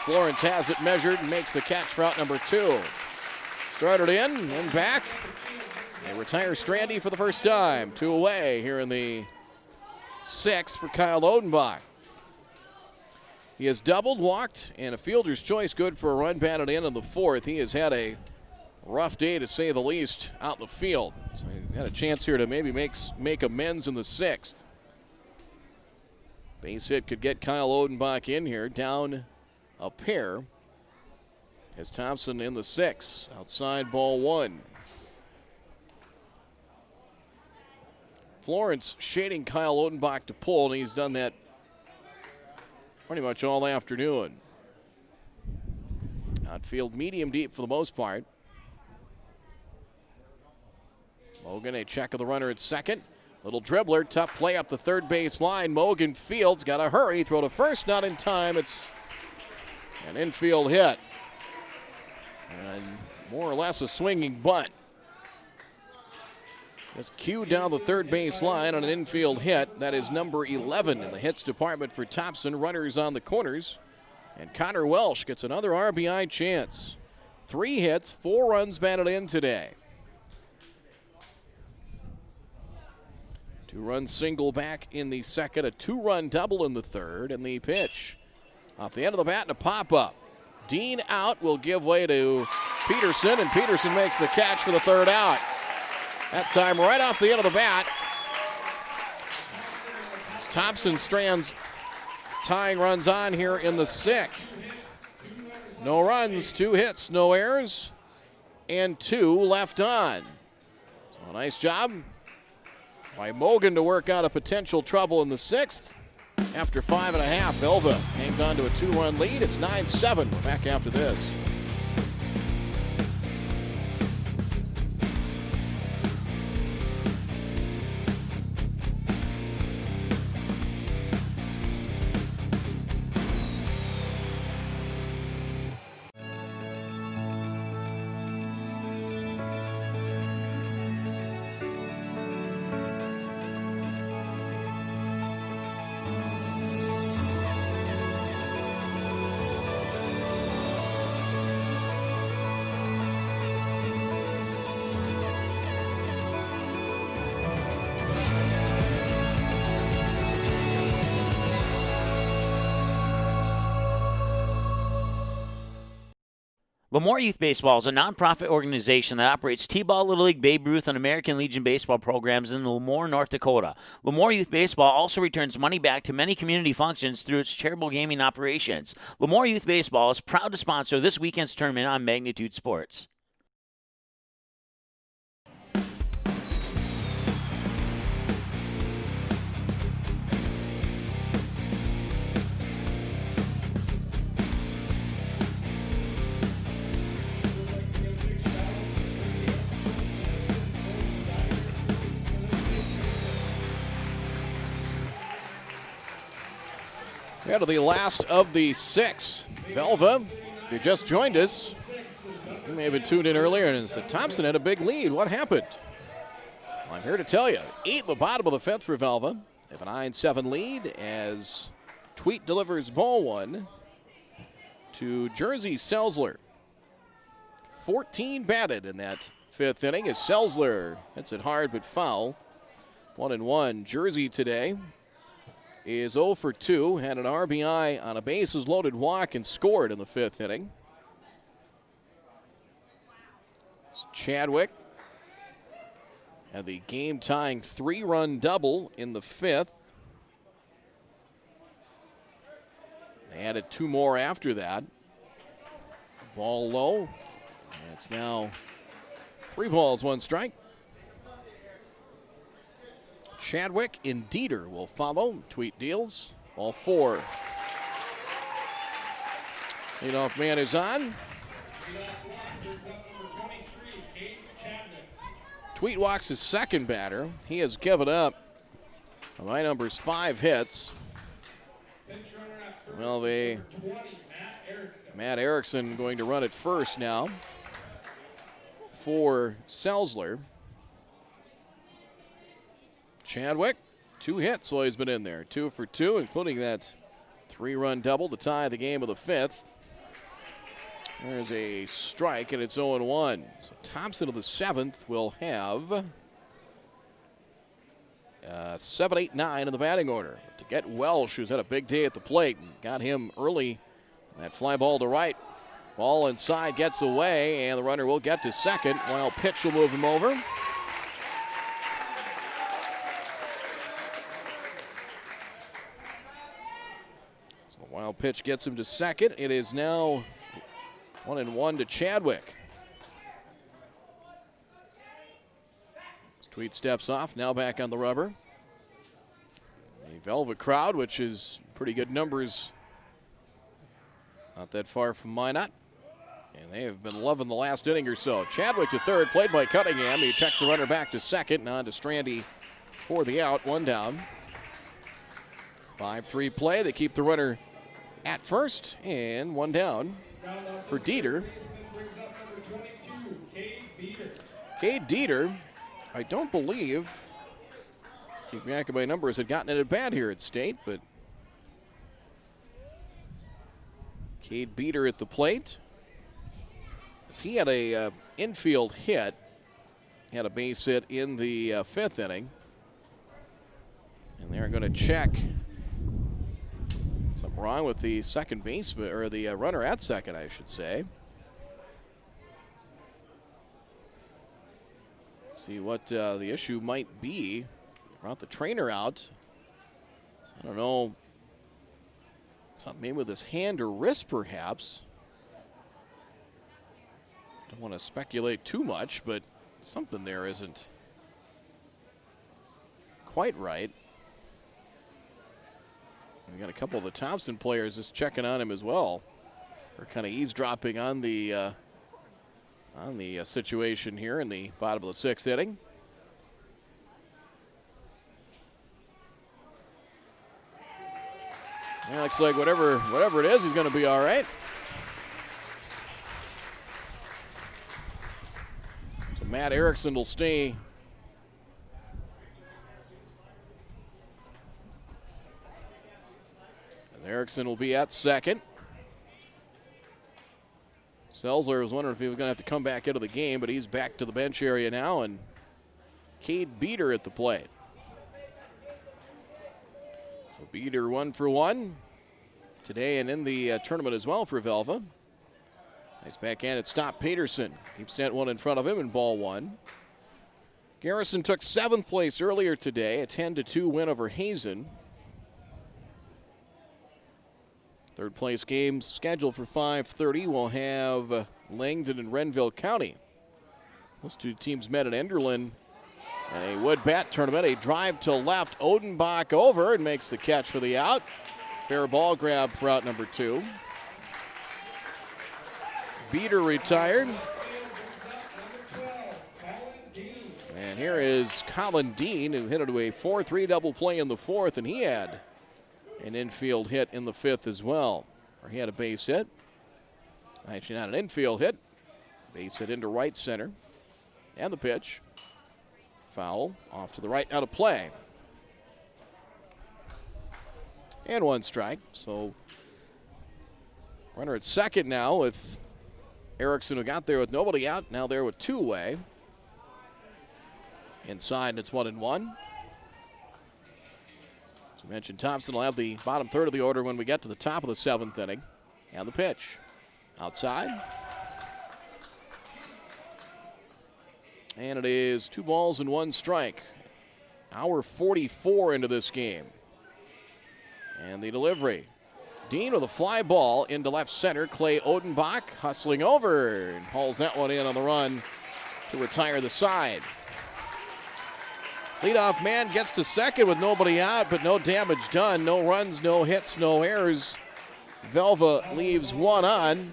Florence has it measured and makes the catch for out number 2. Started in and back. They retire Strandy for the first time. 2 away here in the 6th for Kyle Odenbach. He has doubled, walked, and a fielder's choice good for a run batted in the 4th. He has had a rough day, to say the least, out in the field. So he had a chance here to maybe make amends in the 6th. Base hit could get Kyle Odenbach in here, down a pair. As Thompson in the 6th, outside ball 1. Florence shading Kyle Odenbach to pull, and he's done that pretty much all afternoon. Outfield medium deep for the most part. Mogan, a check of the runner at second. Little dribbler, tough play up the third base line. Mogan fields, got to hurry, throw to first, not in time. It's an infield hit. And more or less a swinging bunt. Just cued down the third base line on an infield hit. That is number 11 in the hits department for Thompson. Runners on the corners. And Connor Welsh gets another RBI chance. 3 hits, 4 runs batted in today. 2-run single back in the 2nd, a 2-run double in the 3rd, and the pitch off the end of the bat and a pop-up. Dean out will give way to Peterson, and Peterson makes the catch for the 3rd out. That time right off the end of the bat. As Thompson strands tying runs on here in the 6th. No runs, 2 hits, no errors, and 2 left on. So a nice job by Mogan to work out a potential trouble in the 6th. After 5.5, Velva hangs on to a 2-run lead. It's 9-7. We're back after this. Lemoore Youth Baseball is a nonprofit organization that operates T-Ball, Little League, Babe Ruth, and American Legion baseball programs in Lemoore, North Dakota. Lemoore Youth Baseball also returns money back to many community functions through its charitable gaming operations. Lemoore Youth Baseball is proud to sponsor this weekend's tournament on Magnitude Sports. To the last of the 6. Velva, if you just joined us, you may have been tuned in earlier and said Thompson had a big lead. What happened? Well, I'm here to tell you. 8 in the bottom of the 5th for Velva. They have a 9-7 lead as Tweet delivers ball 1 to Jersey Selzler. 14 batted in that 5th inning as Selzler hits it hard but foul. 1-1. Jersey today is 0 for 2, had an RBI on a bases-loaded walk and scored in the 5th inning. It's Chadwick had the game-tying 3-run double in the 5th. They added 2 more after that. Ball low. It's now 3 balls, 1 strike. Chadwick and Dieter will follow. Tweet deals. All 4. Leadoff man is on. Tweet walks his second batter. He has given up My number's 5 hits. Pinch runner at first. Well, Number 20, Matt Erickson. Matt Erickson going to run it first now for Selzler. Chadwick, 2 hits while he's been in there. 2 for 2, including that 3-run double to tie the game of the 5th. There's a strike, and it's 0-1. So Thompson of the 7th will have 7, 8, 9 in the batting order. To get Welsh, who's had a big day at the plate, and got him early. That fly ball to right. Ball inside gets away, and the runner will get to second. Wild pitch will move him over. So the wild pitch gets him to second. It is now 1-1 to Chadwick. Tweed steps off, now back on the rubber. The Velva crowd, which is pretty good numbers, not that far from Minot. And they have been loving the last inning or so. Chadwick to third, played by Cunningham. He checks the runner back to second, and on to Strandy for the out, 1 down. 5-3 play, they keep the runner at first, and 1 down for Dieter. Brings up number 22, Cade Beater. Cade Dieter, I don't believe, keep me back of my numbers, had gotten it at bat here at State, but Cade Beater at the plate. He had a infield hit. He had a base hit in the 5th inning. And they're going to check something wrong with the second baseman, or the runner at second, I should say. See what the issue might be. Brought the trainer out. I don't know. Something maybe with his hand or wrist, perhaps. Don't want to speculate too much, but something there isn't quite right. We got a couple of the Thompson players just checking on him as well. They're kind of eavesdropping on the situation here in the bottom of the 6th inning. Yeah, looks like whatever it is, he's going to be all right. So Matt Erickson will stay. And Erickson will be at second. Selzler was wondering if he was going to have to come back into the game, but he's back to the bench area now, and Cade Beater at the plate. So Beater 1 for 1 today and in the tournament as well for Velva. Nice backhand at Stop Peterson. Keeps that one in front of him in ball 1. Garrison took 7th place earlier today, a 10-2 win over Hazen. 3rd place game scheduled for 5:30. We'll have Langdon and Renville County. Those two teams met at Enderlin in a wood bat tournament. A drive to left, Odenbach over and makes the catch for the out. Fair ball grab for out number 2. Beater retired. And here is Colin Dean, who hit it to a 4-3 double play in the 4th, and he had an infield hit in the 5th as well. Or he had a base hit. Actually, not an infield hit. Base hit into right center. And the pitch. Foul off to the right, out of play. And 1 strike. So runner at second now with Erickson, who got there with nobody out. Now there with 2 away. Inside, it's 1-1. As we mentioned, Thompson will have the bottom third of the order when we get to the top of the 7th inning. And the pitch. Outside. And it is 2 balls and 1 strike. Hour 44 into this game. And the delivery. Dean with a fly ball into left center. Clay Odenbach hustling over and hauls that one in on the run to retire the side. Leadoff man gets to second with nobody out, but no damage done. No runs, no hits, no errors. Velva leaves 1 on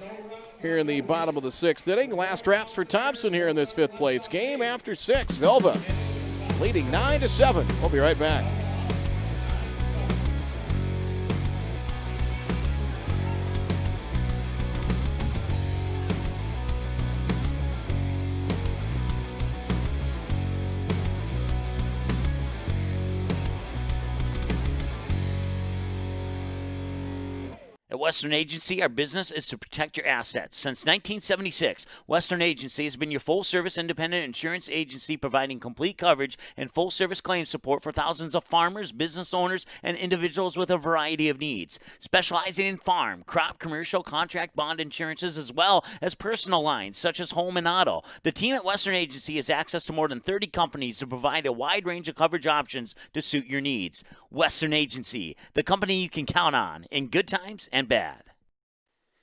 here in the bottom of the 6th inning. Last wraps for Thompson here in this 5th place game after 6. Velva leading 9-7. We'll be right back. At Western Agency, our business is to protect your assets. Since 1976, Western Agency has been your full-service independent insurance agency providing complete coverage and full-service claim support for thousands of farmers, business owners, and individuals with a variety of needs. Specializing in farm, crop, commercial, contract, bond insurances, as well as personal lines such as home and auto. The team at Western Agency has access to more than 30 companies to provide a wide range of coverage options to suit your needs. Western Agency, the company you can count on in good times and bad.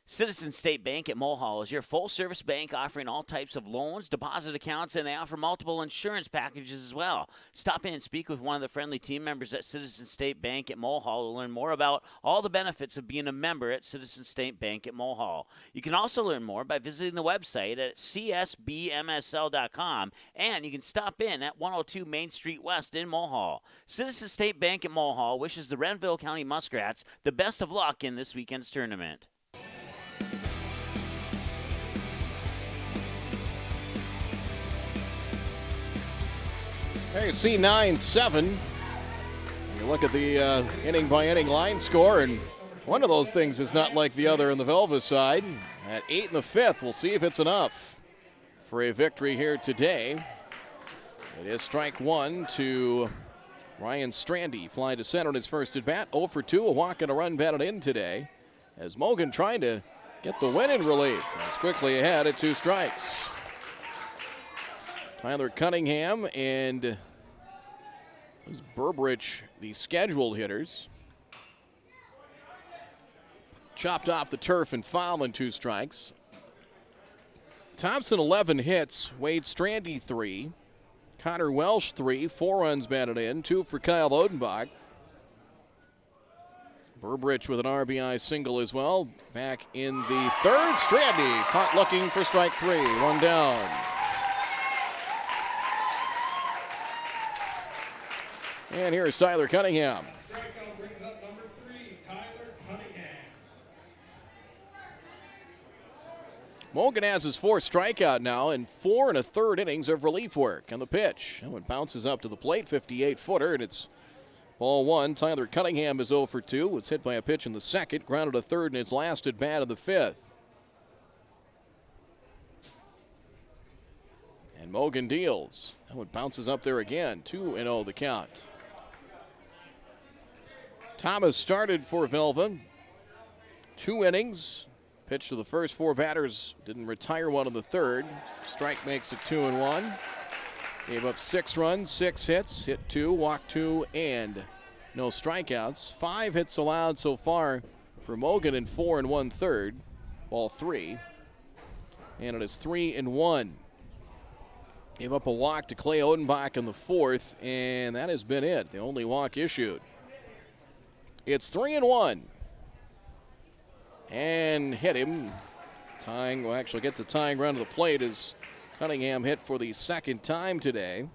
Citizens State Bank at Mulhall is your full-service bank offering all types of loans, deposit accounts, and they offer multiple insurance packages as well. Stop in and speak with one of the friendly team members at Citizens State Bank at Mulhall to learn more about all the benefits of being a member at Citizens State Bank at Mulhall. You can also learn more by visiting the website at csbmsl.com, and you can stop in at 102 Main Street West in Mulhall. Citizens State Bank at Mulhall wishes the Renville County Muskrats the best of luck in this weekend's tournament. There you see 9-7. You look at the inning-by-inning line score, and one of those things is not like the other on the Velva side. At 8 in the 5th, we'll see if it's enough for a victory here today. It is strike one to Ryan Strandy, flying to center on his first at-bat. 0 for 2, a walk and a run batted in today, as Mogan trying to get the win in relief. It's quickly ahead at 2 strikes. Tyler Cunningham and Burbridge, the scheduled hitters. Chopped off the turf and foul in 2 strikes. Thompson 11 hits, Wade Strandy 3, Connor Welsh 3, 4 runs batted in, 2 for Kyle Odenbach. Burbridge with an RBI single as well. Back in the 3rd, Strandy caught looking for strike 3, 1 down. And here's Tyler Cunningham. Strikeout brings up number 3, Tyler Cunningham. Mogan has his 4th strikeout now in 4 1/3 innings of relief work. And the pitch, that one bounces up to the plate, 58-footer, and it's ball 1. Tyler Cunningham is 0 for 2. Was hit by a pitch in the 2nd, grounded a 3rd in his last at bat of the 5th. And Mogan deals. That one bounces up there again, 2-0 the count. Thomas started for Velva. 2 innings. Pitched to the first 4 batters. Didn't retire one in the 3rd. Strike makes it 2-1. Gave up 6 runs, 6 hits. Hit 2, walked 2, and no strikeouts. 5 hits allowed so far for Mogan in 4 1/3. Ball 3. And it is 3-1. Gave up a walk to Clay Odenbach in the 4th, and that has been it. The only walk issued. It's 3-1. And hit him. Tying, well, actually gets a tying run to the plate as Cunningham hit for the 2nd time today.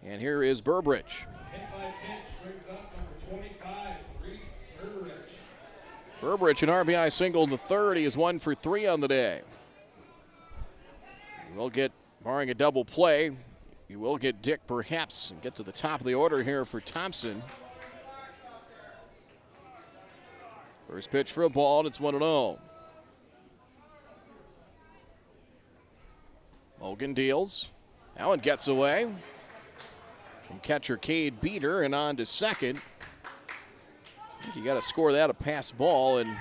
And here is Burbridge. Hit by pitch brings up number 25, Reese Burbridge. Burbridge, an RBI single in the 3rd. He is 1 for 3 on the day. You will get, barring a double play, you will get Dick perhaps and get to the top of the order here for Thompson. First pitch for a ball, and it's 1-0. Mogan deals. That one gets away from catcher Cade Beater and on to second. I think you got to score that a pass ball, and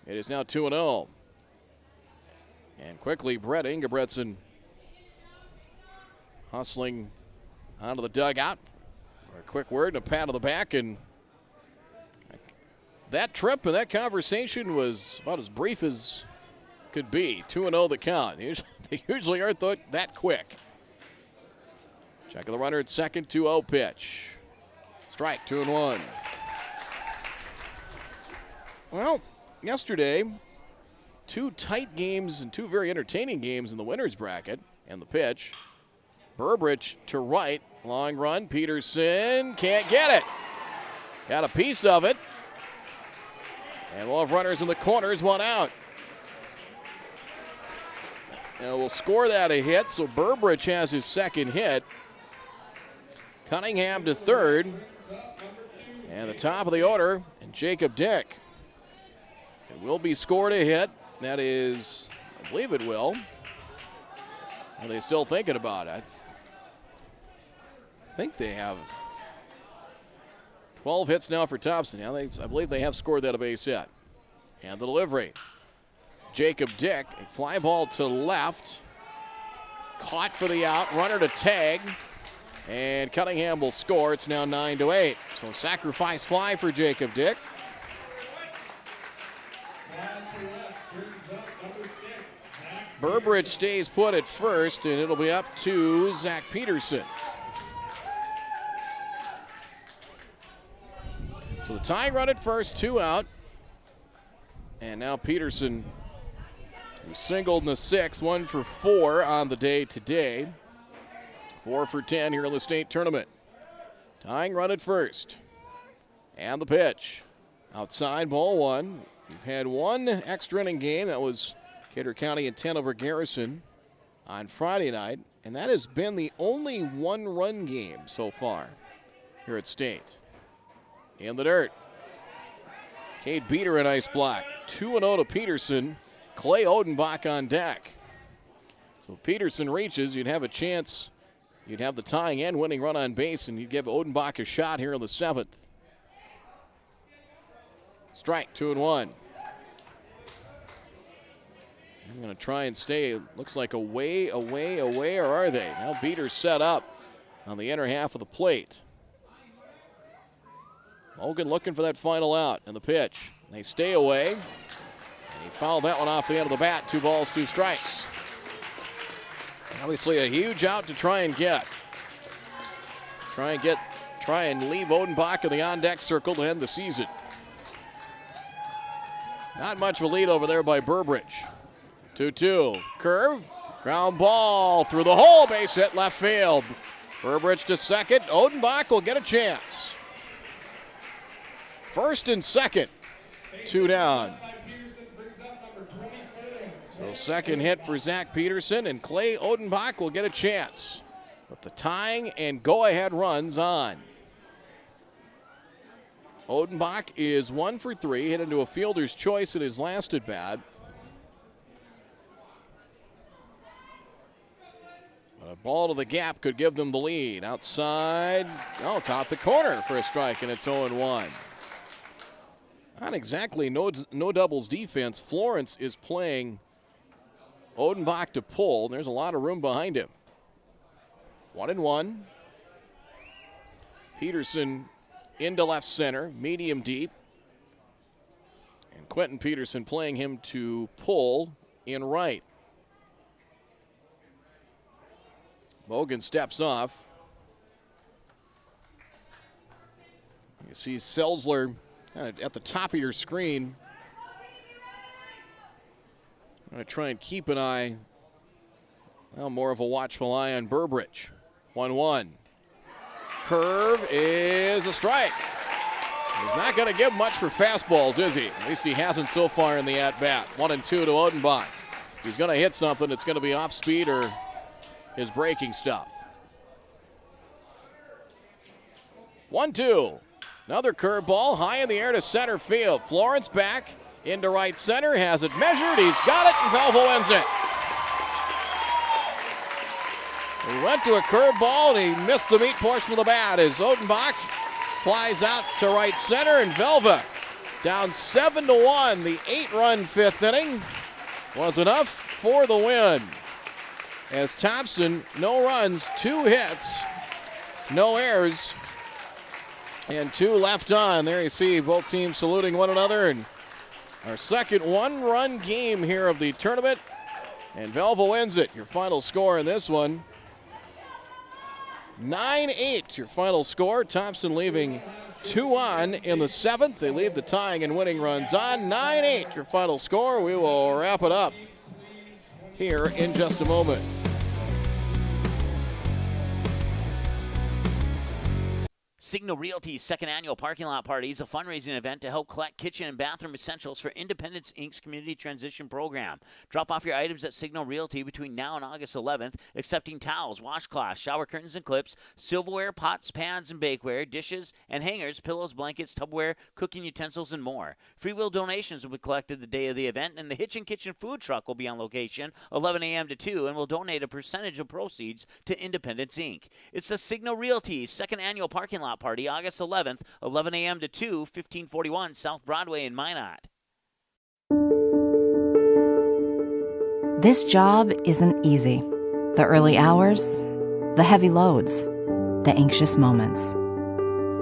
it is now 2-0. And quickly, Brett Ingebretson hustling onto the dugout for a quick word and a pat on the back. And that trip and that conversation was about as brief as could be. 2-0 the count. They usually aren't that quick. Check of the runner at second, 2-0 pitch. Strike, 2-1. Well, yesterday, 2 tight games and 2 very entertaining games in the winner's bracket. And the pitch. Burbridge to right. Long run. Peterson can't get it. Got a piece of it. And we'll have runners in the corners, 1 out. And we'll score that a hit, so Burbridge has his 2nd hit. Cunningham to 3rd. And the top of the order, and Jacob Dick. It will be scored a hit. That is, I believe it will. Are they still thinking about it? I think they have 12 hits now for Thompson. Yeah, I believe they have scored that a base hit. And the delivery. Jacob Dick, a fly ball to left. Caught for the out, runner to tag. And Cunningham will score. It's now 9-8. So sacrifice fly for Jacob Dick. Burbridge stays put at first, and it'll be up to Zach Peterson. So the tying run at first, 2 out. And now Peterson, who singled in the 6th, 1 for 4 on the day today. 4 for 10 here in the state tournament. Tying run at first. And the pitch. Outside, ball 1. We've had one extra inning game. That was Cater County and 10 over Garrison on Friday night. And that has been the only one-run game so far here at State. In the dirt. Cade Beater, a nice block. 2-0 to Peterson. Clay Odenbach on deck. So Peterson reaches, you'd have a chance. You'd have the tying and winning run on base, and you'd give Odenbach a shot here in the 7th. Strike, 2-1. I'm going to try and stay, looks like away, or are they? Now Beater's set up on the inner half of the plate. Logan looking for that final out, and the pitch. They stay away, and he fouled that one off the end of the bat. 2 balls, 2 strikes. Obviously a huge out to try and get. Try and leave Odenbach in the on-deck circle to end the season. Not much of a lead over there by Burbridge. 2-2. Curve. Ground ball through the hole. Base hit left field. Burbridge to second. Odenbach will get a chance. First and second. 2 down. So second hit for Zach Peterson, and Clay Odenbach will get a chance with the tying and go-ahead runs on. Odenbach is 1 for 3, hit into a fielder's choice in his last at-bat. But a ball to the gap could give them the lead. Outside, caught the corner for a strike, and it's 0-1. Not exactly no doubles defense. Florence is playing Odenbach to pull. There's a lot of room behind him. 1-1. Peterson into left center, medium deep. And Quentin Peterson playing him to pull in right. Bogan steps off. You see Selzler at the top of your screen. I'm going to try and keep an eye, more of a watchful eye on Burbridge. 1-1. Curve is a strike. He's not going to give much for fastballs, is he? At least he hasn't so far in the at-bat. 1-2 to Odenbach. If he's going to hit something, it's going to be off speed or his breaking stuff. 1-2. Another curveball high in the air to center field. Florence back into right center, has it measured, he's got it, and Velva wins it. He went to a curveball, and he missed the meat portion of the bat as Odenbach flies out to right center, and Velva down 7-1. The 8-run 5th inning was enough for the win. As Thompson, no runs, 2 hits, no errors, and 2 left on. There you see both teams saluting one another, and our second 1-run game here of the tournament, and Velva wins it. Your final score in this one, 9-8, your final score. Thompson leaving 2 on in the 7th. They leave the tying and winning runs on. 9-8, your final score. We will wrap it up here in just a moment. Signal Realty's second annual parking lot party is a fundraising event to help collect kitchen and bathroom essentials for Independence Inc.'s Community Transition Program. Drop off your items at Signal Realty between now and August 11th, accepting towels, washcloths, shower curtains and clips, silverware, pots, pans, and bakeware, dishes, and hangers, pillows, blankets, tubware, cooking utensils, and more. Free will donations will be collected the day of the event, and the Hitchin' Kitchen food truck will be on location 11 a.m. to 2 and will donate a percentage of proceeds to Independence Inc. It's the Signal Realty's second annual parking lot party, August 11th, 11 a.m. to 2, 1541 South Broadway in Minot. This job isn't easy. The early hours, the heavy loads, the anxious moments.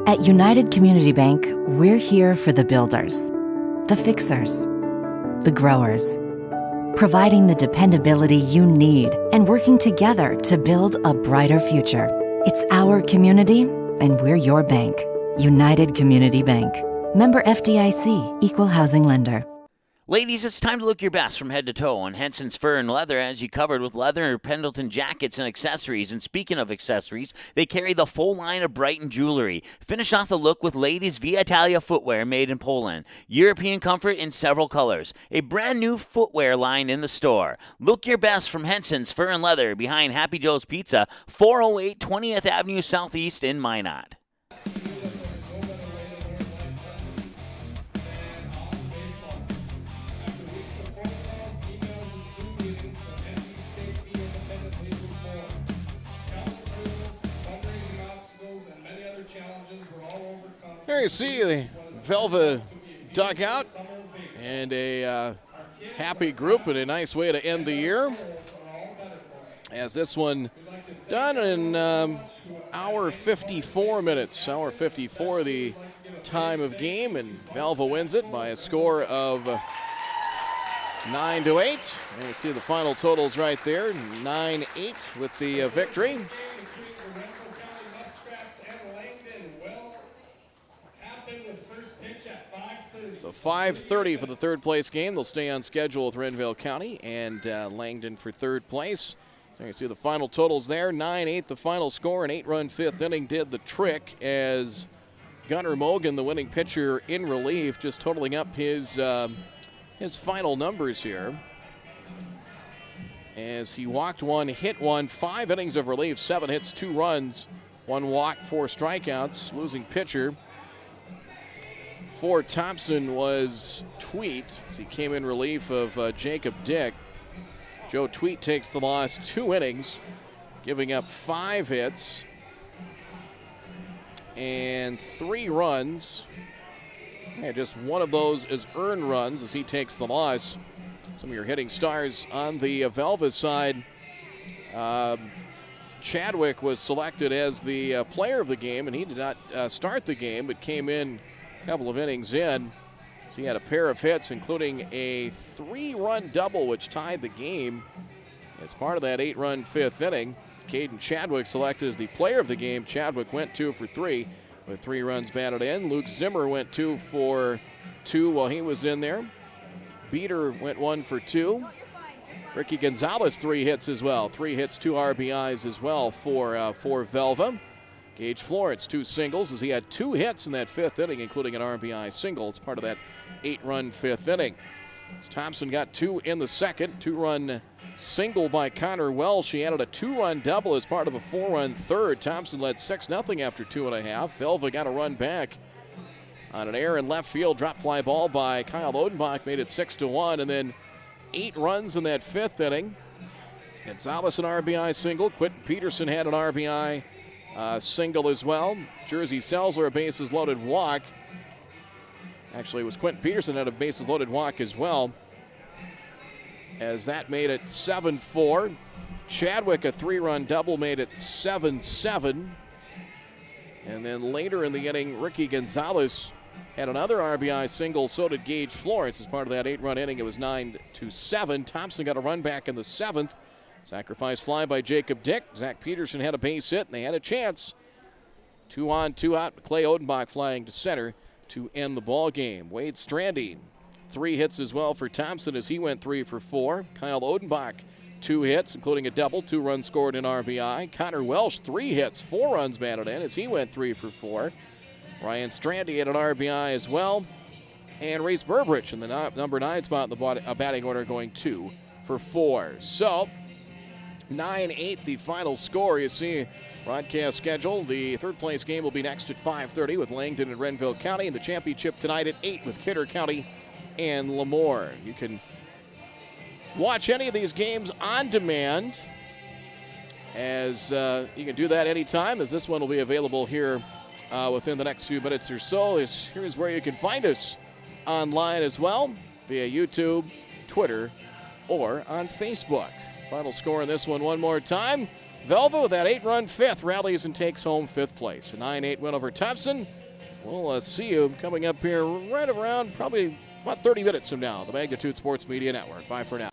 At United Community Bank, we're here for the builders, the fixers, the growers, providing the dependability you need and working together to build a brighter future. It's our community, and we're your bank. United Community Bank. Member FDIC, Equal Housing Lender. Ladies, it's time to look your best from head to toe, and Henson's Fur and Leather has you covered with leather, Pendleton jackets, and accessories. And speaking of accessories, they carry the full line of Brighton jewelry. Finish off the look with ladies' Via Italia footwear made in Poland. European comfort in several colors. A brand new footwear line in the store. Look your best from Henson's Fur and Leather behind Happy Joe's Pizza, 408 20th Avenue Southeast in Minot. There you see the Velva dugout and a happy group and a nice way to end the year. As this one done in hour 54 minutes. Hour 54 the time of game, and Velva wins it by a score of 9-8. And you see the final totals right there, 9-8 with the victory. So 5:30 for the third place game. They'll stay on schedule with Renville County and Langdon for third place. So you see the final totals there. 9-8 the final score. An 8-run fifth inning did the trick as Gunnar Mogan, the winning pitcher in relief, just totaling up his final numbers here. As he walked one, hit one, 5 innings of relief, 7 hits, 2 runs, 1 walk, 4 strikeouts. Losing pitcher for Thompson was Tweet, as he came in relief of Jacob Dick. Joe Tweet takes the loss, 2 innings, giving up 5 hits and 3 runs. And just one of those is earned runs as he takes the loss. Some of your hitting stars on the Velva side. Chadwick was selected as the player of the game, and he did not start the game, but came in a couple of innings in. So he had a pair of hits, including a 3-run double, which tied the game. As part of that 8-run fifth inning, Caden Chadwick selected as the player of the game. Chadwick went 2 for 3 with 3 runs batted in. Luke Zimmer went 2 for 2 while he was in there. Beater went 1 for 2. Ricky Gonzalez 3 hits as well. 3 hits, 2 RBIs as well for Velva. Gage Florence 2 singles as he had 2 hits in that fifth inning, including an RBI single. It's part of that 8-run fifth inning. As Thompson got 2 in the second, 2-run single by Connor Welsh. He added a 2-run double as part of a 4-run third. Thompson led 6-0 after 2.5. Velva got a run back on an error in left field. Drop fly ball by Kyle Odenbach made it 6-1, and then 8 runs in that fifth inning. Gonzalez an RBI single. Quentin Peterson had an RBI single as well. Jersey Selzler a bases loaded walk. Actually, it was Quentin Peterson had a bases loaded walk as well, as that made it 7-4. Chadwick a 3-run double made it 7-7. And then later in the inning, Ricky Gonzalez had another RBI single. So did Gage Florence. As part of that 8-run inning, it was 9-7. Thompson got a run back in the 7th. Sacrifice fly by Jacob Dick. Zach Peterson had a base hit, and they had a chance. 2 on, 2 out. Clay Odenbach flying to center to end the ball game. Wade Strandy, 3 hits as well for Thompson as he went 3 for 4. Kyle Odenbach, 2 hits, including a double, 2 runs scored, and RBI. Connor Welsh, 3 hits, 4 runs batted in as he went 3 for 4. Ryan Strandy had an RBI as well. And Reese Burbridge in the number 9 spot in the batting order, going 2 for 4. So, 9-8 the final score. You see, broadcast schedule. The third place game will be next at 5:30 with Langdon and Renville County, and the championship tonight at 8 with Kidder County and Lemoore. You can watch any of these games on demand, as you can do that anytime, as this one will be available here within the next few minutes or so. Here's where you can find us online as well, via YouTube, Twitter, or on Facebook. Final score in this one more time. Velva with that 8-run fifth rallies and takes home 5th place. A 9-8 win over Thompson. We'll see you coming up here right around probably about 30 minutes from now. The Magnitude Sports Media Network. Bye for now.